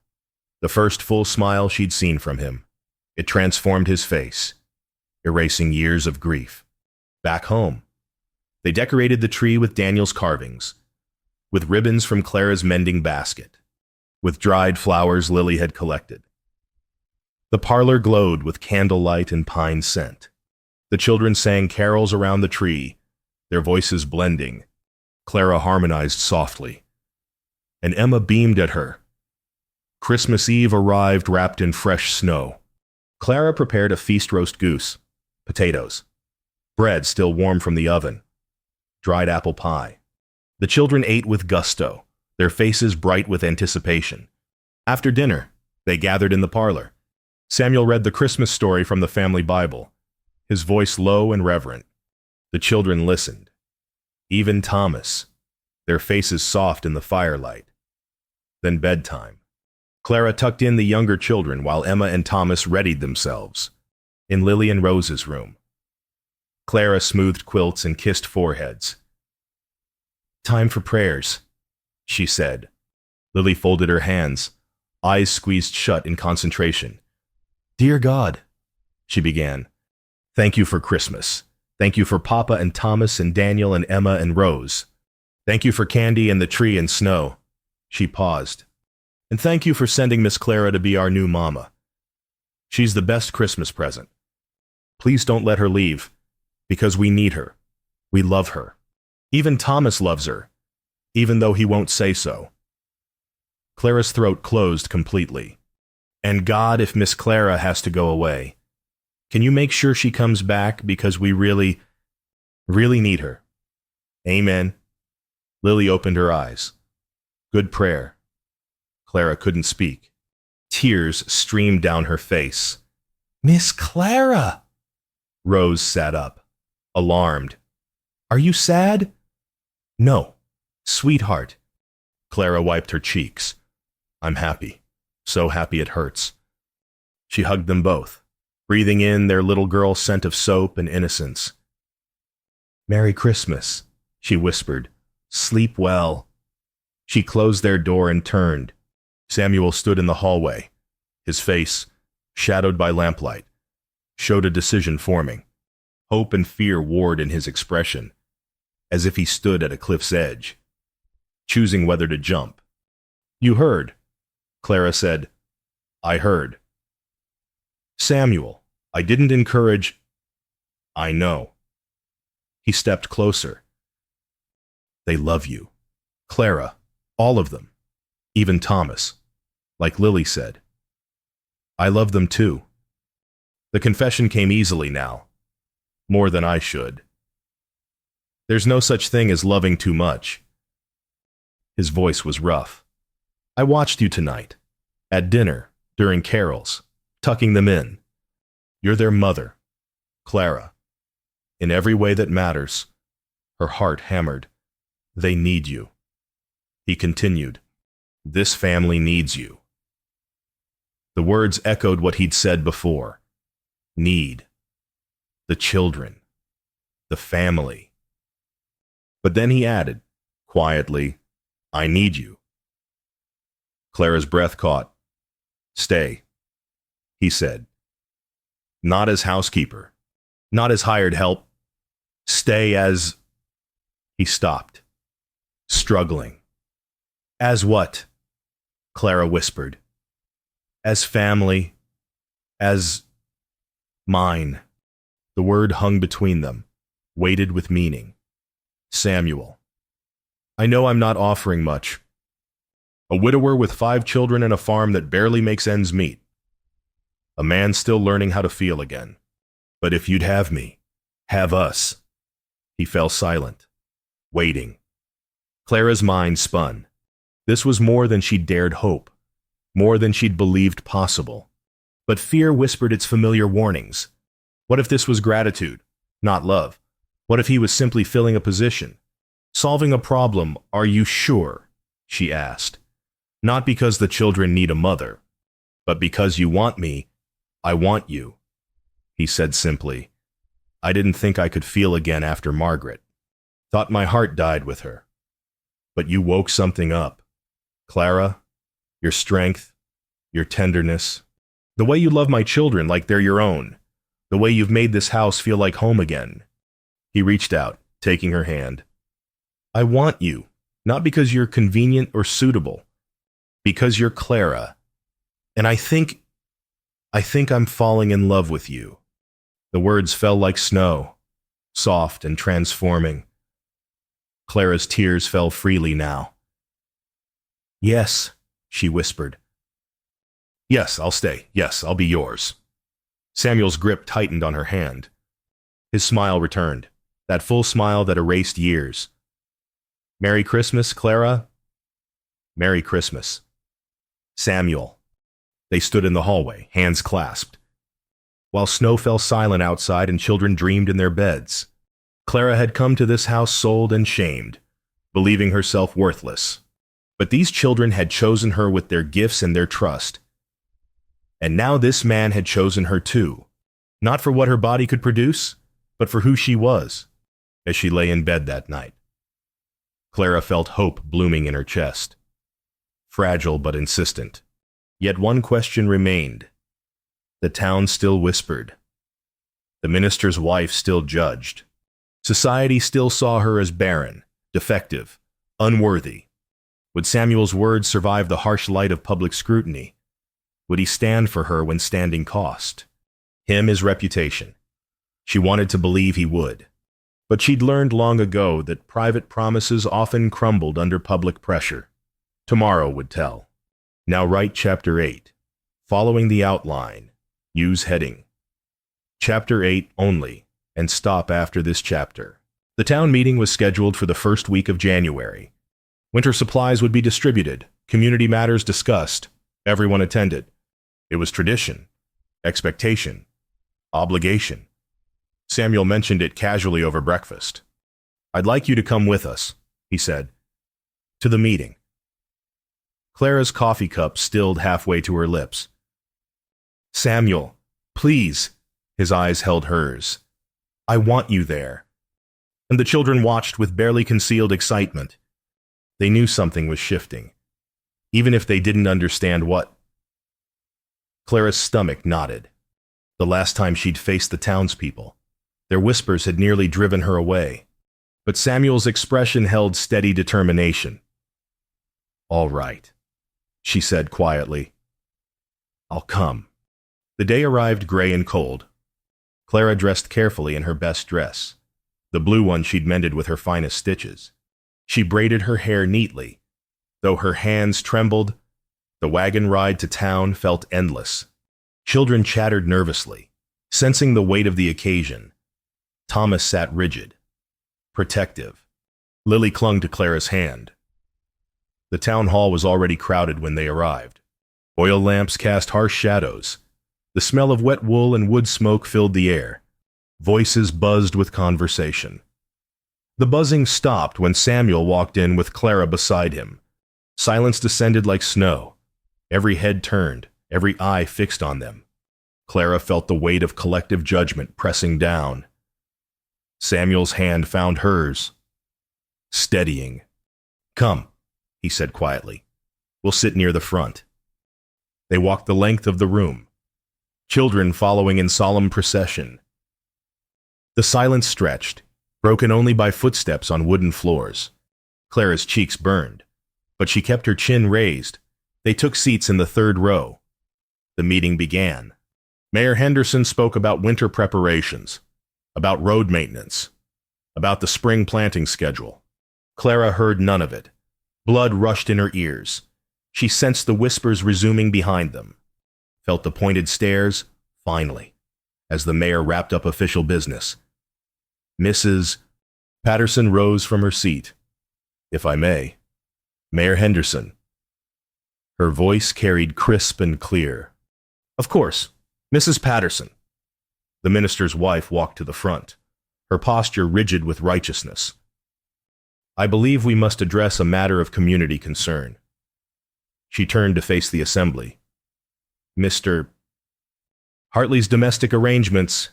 the first full smile she'd seen from him. It transformed his face, erasing years of grief. Back home, they decorated the tree with Daniel's carvings, with ribbons from Clara's mending basket, with dried flowers Lily had collected. The parlor glowed with candlelight and pine scent. The children sang carols around the tree, their voices blending. Clara harmonized softly, and Emma beamed at her. Christmas Eve arrived wrapped in fresh snow. Clara prepared a feast roast goose, potatoes, bread still warm from the oven, dried apple pie. The children ate with gusto, their faces bright with anticipation. After dinner, they gathered in the parlor. Samuel read the Christmas story from the family Bible, his voice low and reverent. The children listened. Even Thomas, their faces soft in the firelight. Then bedtime. Clara tucked in the younger children while Emma and Thomas readied themselves. In Lily and Rose's room, Clara smoothed quilts and kissed foreheads. Time for prayers, she said. Lily folded her hands, eyes squeezed shut in concentration. Dear God, she began. Thank you for Christmas. Thank you for Papa and Thomas and Daniel and Emma and Rose. Thank you for candy and the tree and snow. She paused. And thank you for sending Miss Clara to be our new mama. She's the best Christmas present. Please don't let her leave, because we need her. We love her. Even Thomas loves her, even though he won't say so. Clara's throat closed completely. And God, if Miss Clara has to go away, can you make sure she comes back, because we really, really need her? Amen. Lily opened her eyes. Good prayer. Clara couldn't speak. Tears streamed down her face. Miss Clara! Rose sat up, alarmed. Are you sad? No, sweetheart. Clara wiped her cheeks. I'm happy. So happy it hurts. She hugged them both, breathing in their little girl scent of soap and innocence. Merry Christmas, she whispered. Sleep well. She closed their door and turned. Samuel stood in the hallway. His face, shadowed by lamplight, showed a decision forming. Hope and fear warred in his expression, as if he stood at a cliff's edge, choosing whether to jump. You heard, Clara said. I heard. Samuel, I didn't encourage. I know. He stepped closer. They love you. Clara, all of them. Even Thomas. Like Lily said. I love them too. The confession came easily now. More than I should. There's no such thing as loving too much. His voice was rough. I watched you tonight. At dinner, during carols, tucking them in. You're their mother, Clara. In every way that matters. Her heart hammered. They need you. He continued. This family needs you. The words echoed what he'd said before. Need. The children. The family. But then he added, quietly, I need you. Clara's breath caught. Stay, he said. Not as housekeeper. Not as hired help. Stay as... He stopped, struggling. As what? Clara whispered. As family. As... mine. The word hung between them, weighted with meaning. Samuel. I know I'm not offering much. A widower with 5 children and a farm that barely makes ends meet. A man still learning how to feel again. But if you'd have me, have us. He fell silent, waiting. Clara's mind spun. This was more than she'd dared hope, more than she'd believed possible. But fear whispered its familiar warnings. What if this was gratitude, not love? What if he was simply filling a position? Solving a problem, are you sure? She asked. Not because the children need a mother, but because you want me, I want you. He said simply. I didn't think I could feel again after Margaret. Thought my heart died with her. But you woke something up. Clara, your strength, your tenderness, the way you love my children like they're your own, the way you've made this house feel like home again. He reached out, taking her hand. I want you, not because you're convenient or suitable, because you're Clara. And I think I'm falling in love with you. The words fell like snow, soft and transforming. Clara's tears fell freely now. Yes, she whispered. Yes, I'll stay. Yes, I'll be yours. Samuel's grip tightened on her hand. His smile returned, that full smile that erased years. Merry Christmas, Clara. Merry Christmas. Samuel. They stood in the hallway, hands clasped. While snow fell silent outside and children dreamed in their beds, Clara had come to this house sold and shamed, believing herself worthless. But these children had chosen her with their gifts and their trust. And now this man had chosen her too, not for what her body could produce, but for who she was, as she lay in bed that night. Clara felt hope blooming in her chest, fragile but insistent. Yet one question remained. The town still whispered. The minister's wife still judged. Society still saw her as barren, defective, unworthy. Would Samuel's words survive the harsh light of public scrutiny? Would he stand for her when standing cost? Him, his reputation. She wanted to believe he would. But she'd learned long ago that private promises often crumbled under public pressure. Tomorrow would tell. Now write Chapter 8. Following the outline, use heading. Chapter 8 only, and stop after this chapter. The town meeting was scheduled for the first week of January. Winter supplies would be distributed, community matters discussed, everyone attended. It was tradition, expectation, obligation. Samuel mentioned it casually over breakfast. I'd like you to come with us, he said, to the meeting. Clara's coffee cup stilled halfway to her lips. Samuel, please, his eyes held hers. I want you there. and the children watched with barely concealed excitement. They knew something was shifting, even if they didn't understand what. Clara's stomach knotted. The last time she'd faced the townspeople, their whispers had nearly driven her away. But Samuel's expression held steady determination. "All right," she said quietly. "I'll come." The day arrived gray and cold. Clara dressed carefully in her best dress, the blue one she'd mended with her finest stitches. She braided her hair neatly. Though her hands trembled, the wagon ride to town felt endless. Children chattered nervously, sensing the weight of the occasion. Thomas sat rigid, protective. Lily clung to Clara's hand. The town hall was already crowded when they arrived. Oil lamps cast harsh shadows. The smell of wet wool and wood smoke filled the air. Voices buzzed with conversation. The buzzing stopped when Samuel walked in with Clara beside him. Silence descended like snow. Every head turned, every eye fixed on them. Clara felt the weight of collective judgment pressing down. Samuel's hand found hers, steadying. "Come," he said quietly. "We'll sit near the front." They walked the length of the room, children following in solemn procession. The silence stretched, broken only by footsteps on wooden floors. Clara's cheeks burned, but she kept her chin raised. They took seats in the third row. The meeting began. Mayor Henderson spoke about winter preparations, about road maintenance, about the spring planting schedule. Clara heard none of it. Blood rushed in her ears. She sensed the whispers resuming behind them, felt the pointed stares, finally, as the mayor wrapped up official business. Mrs. Patterson rose from her seat. "If I may, Mayor Henderson." Her voice carried crisp and clear. "Of course, Mrs. Patterson." The minister's wife walked to the front, her posture rigid with righteousness. "I believe we must address a matter of community concern." She turned to face the assembly. "Mr. Hartley's domestic arrangements,"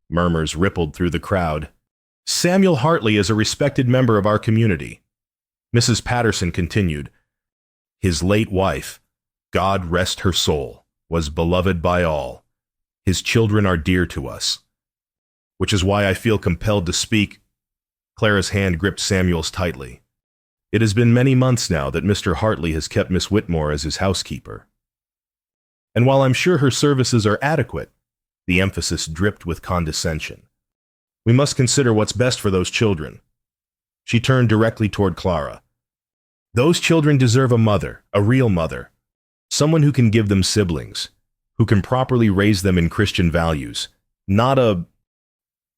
murmurs rippled through the crowd. "Samuel Hartley is a respected member of our community." Mrs. Patterson continued, "His late wife, God rest her soul, was beloved by all. His children are dear to us. Which is why I feel compelled to speak." Clara's hand gripped Samuel's tightly. "It has been many months now that Mr. Hartley has kept Miss Whitmore as his housekeeper. And while I'm sure her services are adequate," the emphasis dripped with condescension, "we must consider what's best for those children." She turned directly toward Clara. "Those children deserve a mother, a real mother, someone who can give them siblings, who can properly raise them in Christian values, not a—"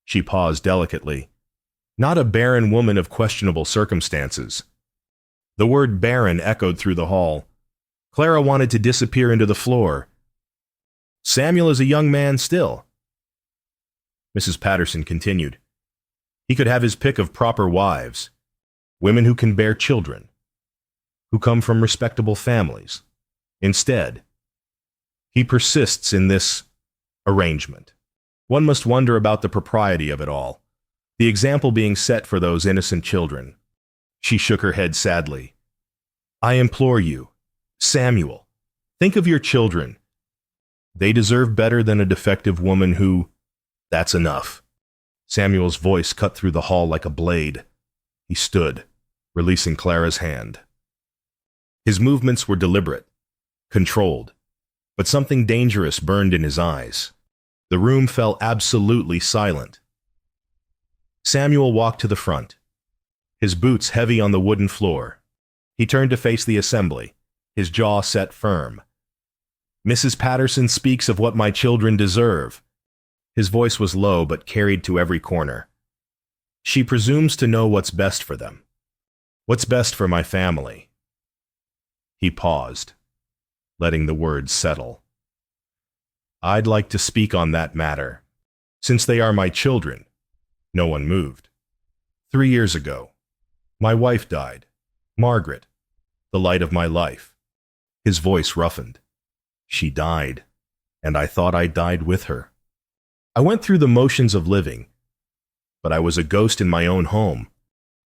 she paused delicately, "not a barren woman of questionable circumstances." The word barren echoed through the hall. Clara wanted to disappear into the floor. "Samuel is a young man still." Mrs. Patterson continued, "He could have his pick of proper wives, women who can bear children, who come from respectable families. Instead, he persists in this arrangement. One must wonder about the propriety of it all, the example being set for those innocent children." She shook her head sadly. "I implore you, Samuel, think of your children. They deserve better than a defective woman who—" "That's enough." Samuel's voice cut through the hall like a blade. He stood, releasing Clara's hand. His movements were deliberate, controlled, but something dangerous burned in his eyes. The room fell absolutely silent. Samuel walked to the front, his boots heavy on the wooden floor. He turned to face the assembly, his jaw set firm. "Mrs. Patterson speaks of what my children deserve." His voice was low but carried to every corner. "She presumes to know what's best for them. What's best for my family." He paused, letting the words settle. "I'd like to speak on that matter. Since they are my children." No one moved. 3 years ago, my wife died, Margaret, the light of my life." His voice roughened. "She died, and I thought I died with her. I went through the motions of living, but I was a ghost in my own home.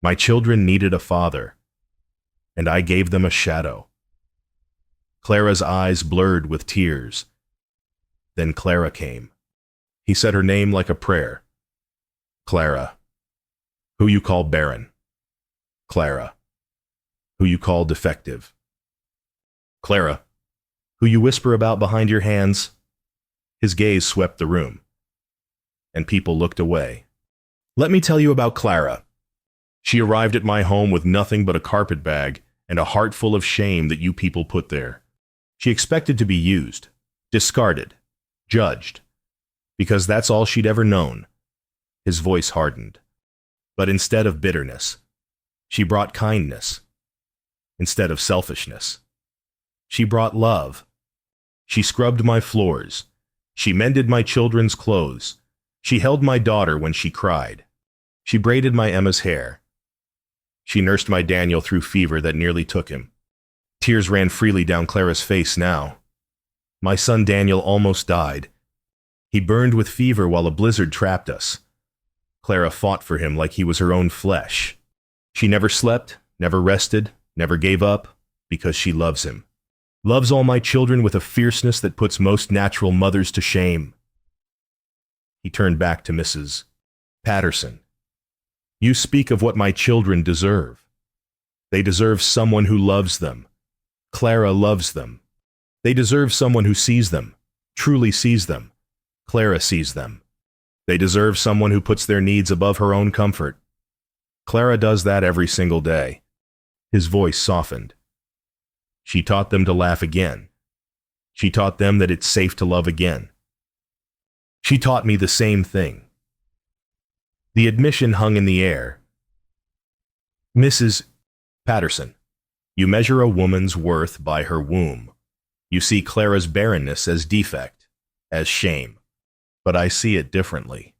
My children needed a father, and I gave them a shadow. Clara's eyes blurred with tears. Then Clara came. He said her name like a prayer. Clara. Who you call Barren. Clara. Who you call defective. Clara. Who you whisper about behind your hands. His gaze swept the room, and people looked away. Let me tell you about Clara. She arrived at my home with nothing but a carpet bag and a heart full of shame that you people put there. She expected to be used, discarded, judged, because that's all she'd ever known. His voice hardened. But instead of bitterness, she brought kindness. Instead of selfishness, she brought love. She scrubbed my floors. She mended my children's clothes. She held my daughter when she cried. She braided my Emma's hair. She nursed my Daniel through fever that nearly took him. Tears ran freely down Clara's face now. My son Daniel almost died. He burned with fever while a blizzard trapped us. Clara fought for him like he was her own flesh. She never slept, never rested, never gave up, because she loves him. Loves all my children with a fierceness that puts most natural mothers to shame. He turned back to Mrs. Patterson. You speak of what my children deserve. They deserve someone who loves them. Clara loves them. They deserve someone who sees them, truly sees them. Clara sees them. They deserve someone who puts their needs above her own comfort. Clara does that every single day. His voice softened. She taught them to laugh again. She taught them that it's safe to love again. She taught me the same thing. The admission hung in the air. Mrs. Patterson, you measure a woman's worth by her womb. You see Clara's barrenness as defect, as shame. But I see it differently.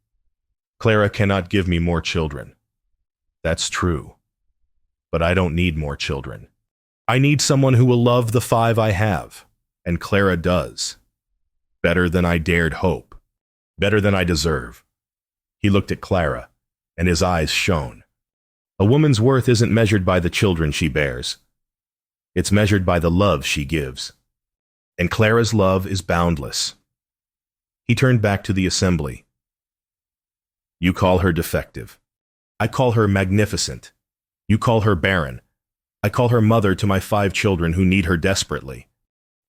Clara cannot give me more children. That's true. But I don't need more children. I need someone who will love the 5 I have, and Clara does. Better than I dared hope. Better than I deserve. He looked at Clara, and his eyes shone. A woman's worth isn't measured by the children she bears. It's measured by the love she gives. And Clara's love is boundless. He turned back to the assembly. You call her defective. I call her magnificent. You call her barren. I call her mother to my 5 children who need her desperately.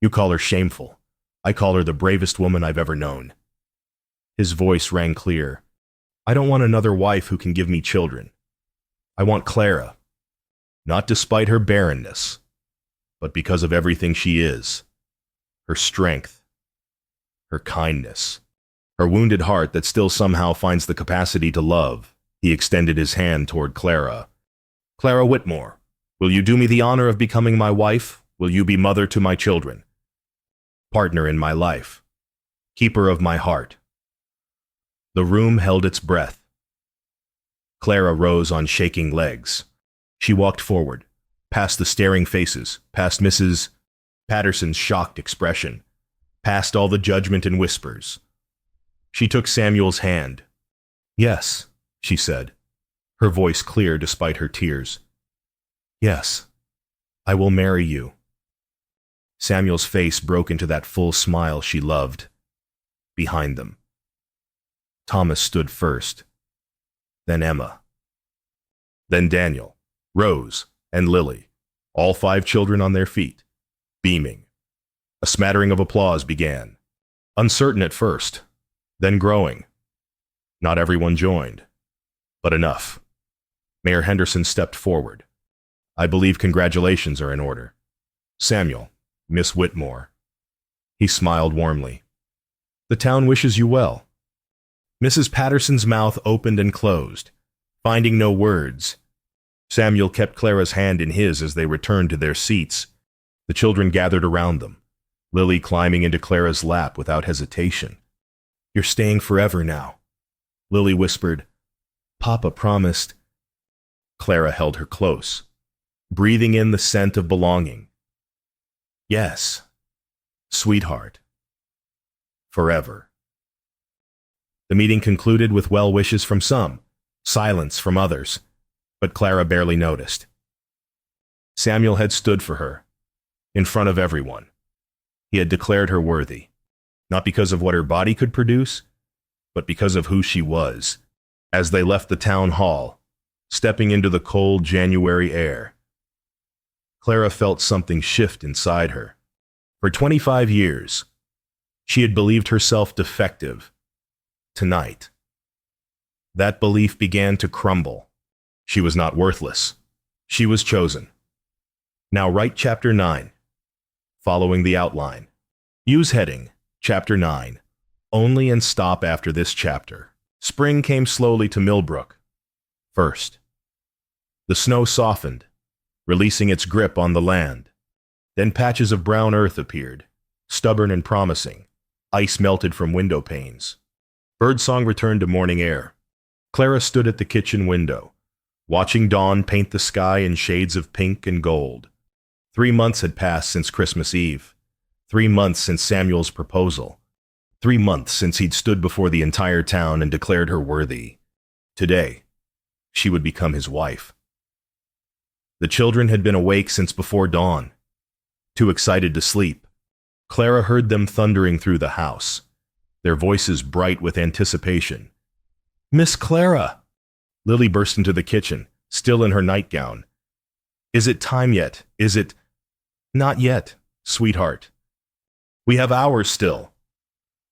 You call her shameful. I call her the bravest woman I've ever known. His voice rang clear. I don't want another wife who can give me children. I want Clara. Not despite her barrenness, but because of everything she is. Her strength. Her kindness. Her wounded heart that still somehow finds the capacity to love. He extended his hand toward Clara. Clara Whitmore, will you do me the honor of becoming my wife? Will you be mother to my children? Partner in my life. Keeper of my heart. The room held its breath. Clara rose on shaking legs. She walked forward, past the staring faces, past Mrs. Patterson's shocked expression, past all the judgment and whispers. She took Samuel's hand. Yes, she said, her voice clear despite her tears. Yes, I will marry you. Samuel's face broke into that full smile she loved. Behind them, Thomas stood first, then Emma, then Daniel, Rose, and Lily, all 5 children on their feet, beaming. A smattering of applause began, uncertain at first, then growing. Not everyone joined, but enough. Mayor Henderson stepped forward. I believe congratulations are in order. Samuel, Miss Whitmore. He smiled warmly. The town wishes you well. Mrs. Patterson's mouth opened and closed, finding no words. Samuel kept Clara's hand in his as they returned to their seats. The children gathered around them, Lily climbing into Clara's lap without hesitation. You're staying forever now. Lily whispered, Papa promised. Clara held her close, breathing in the scent of belonging. Yes, sweetheart. Forever. The meeting concluded with well wishes from some, Silence from others, but Clara barely noticed. Samuel had stood for her, in front of everyone. He had declared her worthy, not because of what her body could produce, but because of who she was. As they left the town hall, stepping into the cold January air, Clara felt something shift inside her. For 25 years, she had believed herself defective. Tonight, that belief began to crumble. She was not worthless. She was chosen. Now write Chapter 9, following the outline. Use heading, Chapter 9, only, and stop after this chapter. Spring came slowly to Millbrook. First, the snow softened, releasing its grip on the land. Then patches of brown earth appeared, stubborn and promising. Ice melted from window panes. Birdsong returned to morning air. Clara stood at the kitchen window, watching dawn paint the sky in shades of pink and gold. 3 months had passed since Christmas Eve. 3 months since Samuel's proposal. 3 months since he'd stood before the entire town and declared her worthy. Today, she would become his wife. The children had been awake since before dawn, too excited to sleep. Clara heard them thundering through the house, their voices bright with anticipation. "Miss Clara!" Lily burst into the kitchen, still in her nightgown. "Is it time yet? Is it—" "Not yet, sweetheart. We have hours still."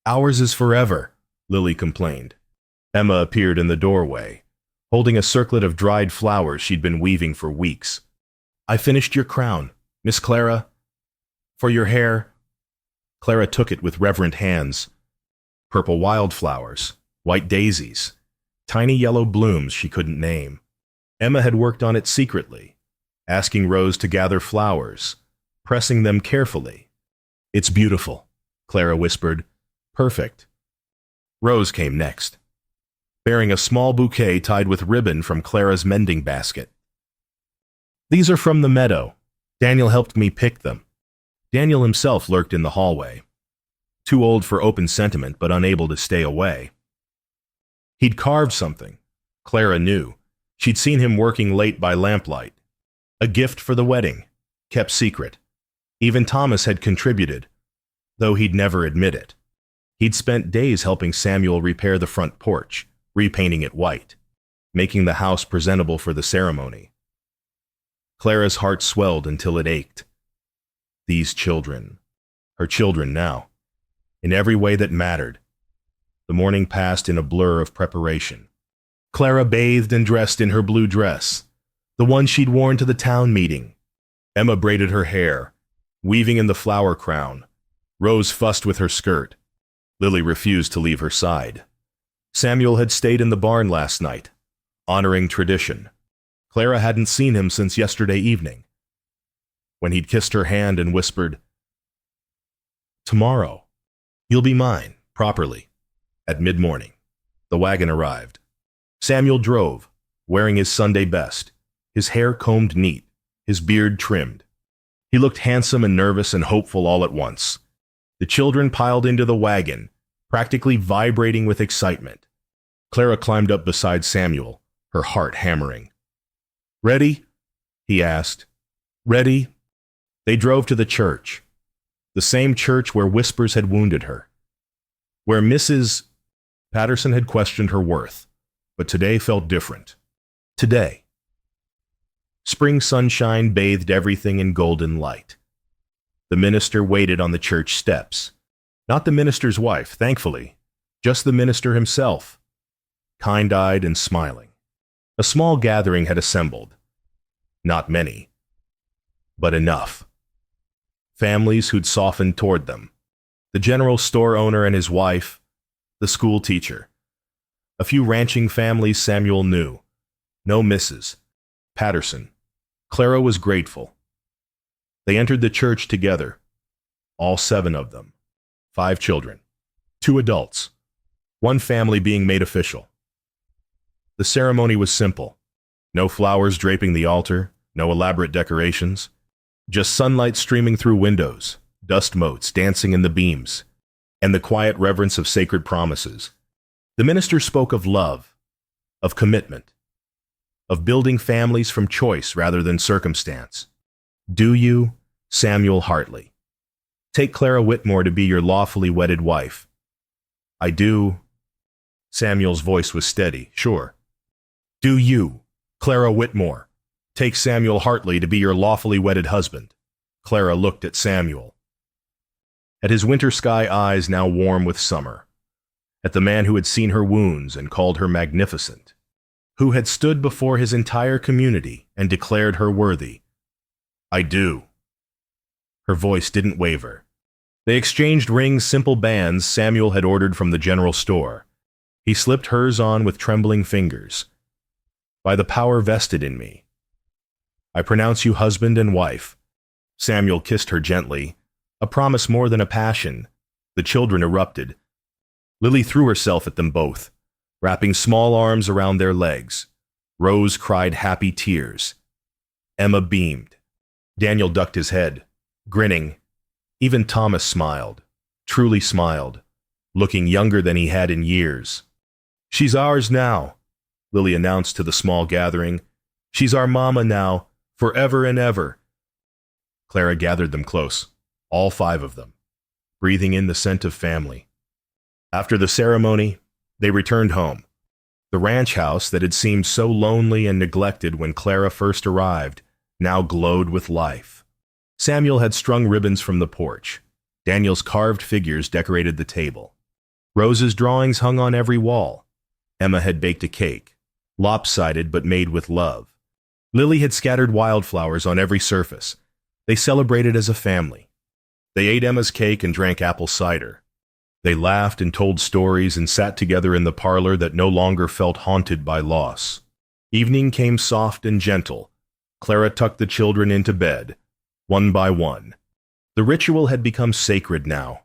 "Ours is forever," Lily complained. Emma appeared in the doorway, holding a circlet of dried flowers she'd been weaving for weeks. "I finished your crown, Miss Clara. For your hair." Clara took it with reverent hands. Purple wildflowers, white daisies, tiny yellow blooms she couldn't name. Emma had worked on it secretly, asking Rose to gather flowers, pressing them carefully. "It's beautiful," Clara whispered. "Perfect." Rose came next, bearing a small bouquet tied with ribbon from Clara's mending basket. "These are from the meadow. Daniel helped me pick them." Daniel himself lurked in the hallway, too old for open sentiment but unable to stay away. He'd carved something, Clara knew. She'd seen him working late by lamplight. A gift for the wedding, kept secret. Even Thomas had contributed, though he'd never admit it. He'd spent days helping Samuel repair the front porch, repainting it white, making the house presentable for the ceremony. Clara's heart swelled until it ached. These children, her children now, in every way that mattered. The morning passed in a blur of preparation. Clara bathed and dressed in her blue dress, the one she'd worn to the town meeting. Emma braided her hair, weaving in the flower crown. Rose fussed with her skirt. Lily refused to leave her side. Samuel had stayed in the barn last night, honoring tradition. Clara hadn't seen him since yesterday evening, when he'd kissed her hand and whispered, "Tomorrow, you'll be mine, properly." At mid-morning, the wagon arrived. Samuel drove, wearing his Sunday best, his hair combed neat, his beard trimmed. He looked handsome and nervous and hopeful all at once. The children piled into the wagon, practically vibrating with excitement. Clara climbed up beside Samuel, her heart hammering. "Ready?" he asked. "Ready?" They drove to the church, the same church where whispers had wounded her, where Mrs. Patterson had questioned her worth, but today felt different. Today. Spring sunshine bathed everything in golden light. The minister waited on the church steps. Not the minister's wife, thankfully, just the minister himself, kind-eyed and smiling. A small gathering had assembled. Not many, but enough. Families who'd softened toward them. The general store owner and his wife, the school teacher. A few ranching families Samuel knew. No Mrs. Patterson. Clara was grateful. They entered the church together, all 7 of them. 5 children, 2 adults, 1 family being made official. The ceremony was simple. No flowers draping the altar, no elaborate decorations. Just sunlight streaming through windows, dust motes dancing in the beams, and the quiet reverence of sacred promises. The minister spoke of love, of commitment, of building families from choice rather than circumstance. Do you, Samuel Hartley, take Clara Whitmore to be your lawfully wedded wife? I do. Samuel's voice was steady. Sure. Do you, Clara Whitmore, take Samuel Hartley to be your lawfully wedded husband? Clara looked at Samuel. At his winter sky eyes now warm with summer. At the man who had seen her wounds and called her magnificent. Who had stood before his entire community and declared her worthy. I do. Her voice didn't waver. They exchanged rings, simple bands Samuel had ordered from the general store. He slipped hers on with trembling fingers. By the power vested in me, I pronounce you husband and wife. Samuel kissed her gently, a promise more than a passion. The children erupted. Lily threw herself at them both, wrapping small arms around their legs. Rose cried happy tears. Emma beamed. Daniel ducked his head, grinning. Even Thomas smiled, truly smiled, looking younger than he had in years. She's ours now, Lily announced to the small gathering. She's our mama now, forever and ever. Clara gathered them close, all 5 of them, breathing in the scent of family. After the ceremony, they returned home. The ranch house that had seemed so lonely and neglected when Clara first arrived now glowed with life. Samuel had strung ribbons from the porch. Daniel's carved figures decorated the table. Rose's drawings hung on every wall. Emma had baked a cake, lopsided but made with love. Lily had scattered wildflowers on every surface. They celebrated as a family. They ate Emma's cake and drank apple cider. They laughed and told stories and sat together in the parlor that no longer felt haunted by loss. Evening came soft and gentle. Clara tucked the children into bed, one by one. The ritual had become sacred now.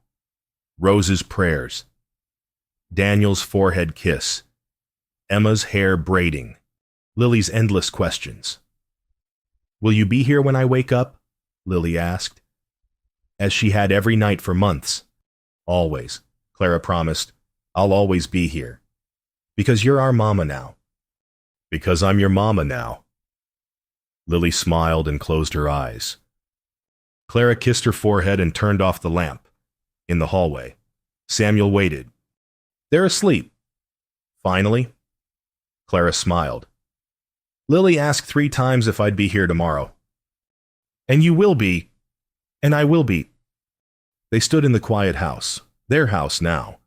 Rose's prayers. Daniel's forehead kiss. Emma's hair braiding. Lily's endless questions. Will you be here when I wake up? Lily asked. As she had every night for months. Always, Clara promised. I'll always be here. Because you're our mama now. Because I'm your mama now. Lily smiled and closed her eyes. Clara kissed her forehead and turned off the lamp. In the hallway, Samuel waited. They're asleep. Finally, Clara smiled. Lily asked 3 times if I'd be here tomorrow. And you will be. And I will be. They stood in the quiet house, their house now,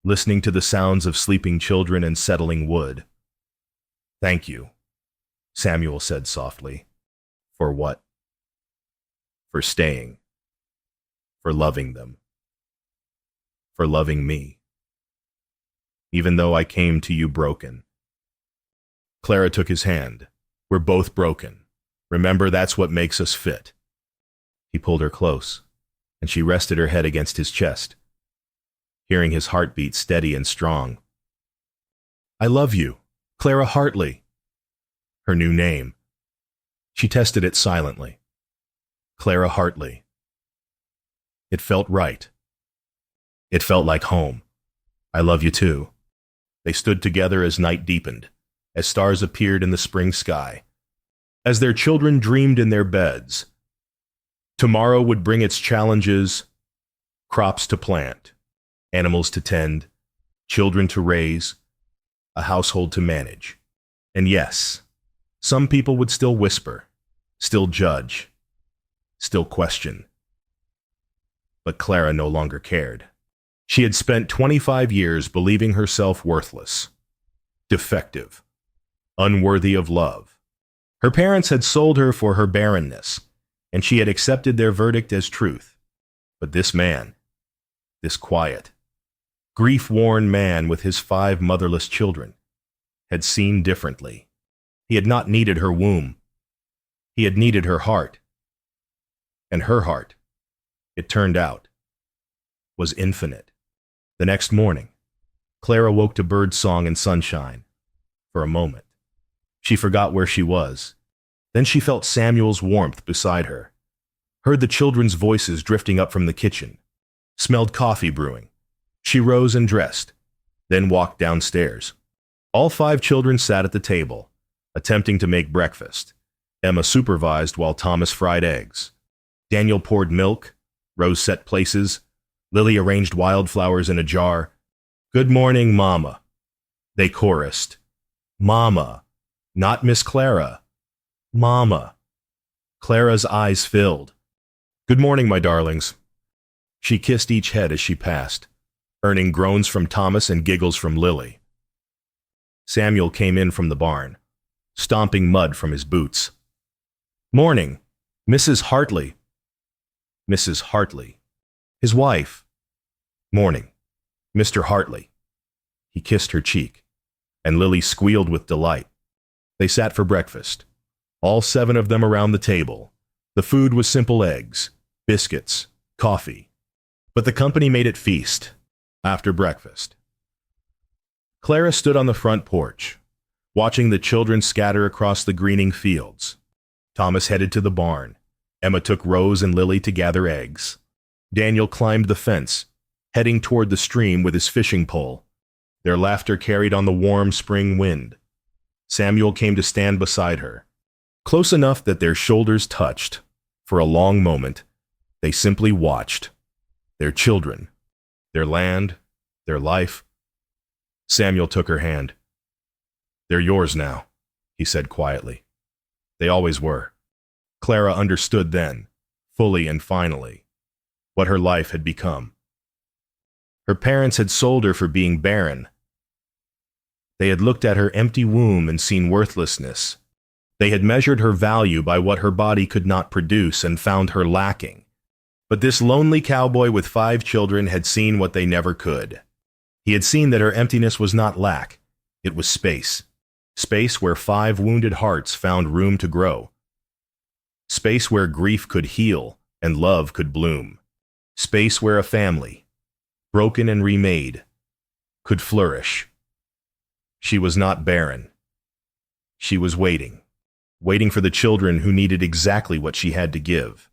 listening to the sounds of sleeping children and settling wood. Thank you, Samuel said softly. For what? For staying. For loving them. For loving me. Even though I came to you broken. Clara took his hand. We're both broken. Remember, that's what makes us fit. He pulled her close, and she rested her head against his chest, hearing his heartbeat steady and strong. I love you, Clara Hartley. Her new name. She tested it silently. Clara Hartley. It felt right. It felt like home. I love you too. They stood together as night deepened, as stars appeared in the spring sky, as their children dreamed in their beds. Tomorrow would bring its challenges, crops to plant, animals to tend, children to raise, a household to manage. And yes, some people would still whisper, still judge, still question. But Clara no longer cared. She had spent 25 years believing herself worthless, defective, unworthy of love. Her parents had sold her for her barrenness, and she had accepted their verdict as truth. But this man, this quiet, grief-worn man with his 5 motherless children, had seen differently. He had not needed her womb. He had needed her heart. And her heart, it turned out, was infinite. The next morning, Clara woke to birdsong and sunshine. For a moment, she forgot where she was. Then she felt Samuel's warmth beside her, heard the children's voices drifting up from the kitchen, smelled coffee brewing. She rose and dressed, then walked downstairs. All 5 children sat at the table, attempting to make breakfast. Emma supervised while Thomas fried eggs. Daniel poured milk, Rose set places, Lily arranged wildflowers in a jar. "Good morning, Mama," they chorused. "Mama, not Miss Clara. Mama." Clara's eyes filled. "Good morning, my darlings." She kissed each head as she passed, earning groans from Thomas and giggles from Lily. Samuel came in from the barn, stomping mud from his boots. "Morning, Mrs. Hartley." Mrs. Hartley. His wife. "Morning, Mr. Hartley." He kissed her cheek, and Lily squealed with delight. They sat for breakfast, all 7 of them around the table. The food was simple eggs, biscuits, coffee. But the company made it feast. After breakfast, Clara stood on the front porch, watching the children scatter across the greening fields. Thomas headed to the barn. Emma took Rose and Lily to gather eggs. Daniel climbed the fence, heading toward the stream with his fishing pole. Their laughter carried on the warm spring wind. Samuel came to stand beside her, close enough that their shoulders touched. For a long moment, they simply watched. Their children, their land, their life. Samuel took her hand. "They're yours now," he said quietly. They always were. Clara understood then, fully and finally, what her life had become. Her parents had sold her for being barren. They had looked at her empty womb and seen worthlessness. They had measured her value by what her body could not produce and found her lacking. But this lonely cowboy with 5 children had seen what they never could. He had seen that her emptiness was not lack, it was space. Space where 5 wounded hearts found room to grow. Space where grief could heal and love could bloom. Space where a family, broken and remade, could flourish. She was not barren. She was waiting for the children who needed exactly what she had to give.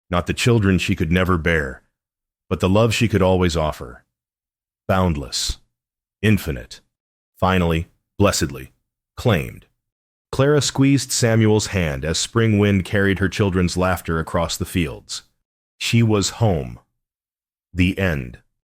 Not the children she could never bear, but the love she could always offer. Boundless, infinite, finally, blessedly, claimed. Clara squeezed Samuel's hand as spring wind carried her children's laughter across the fields. She was home. The end.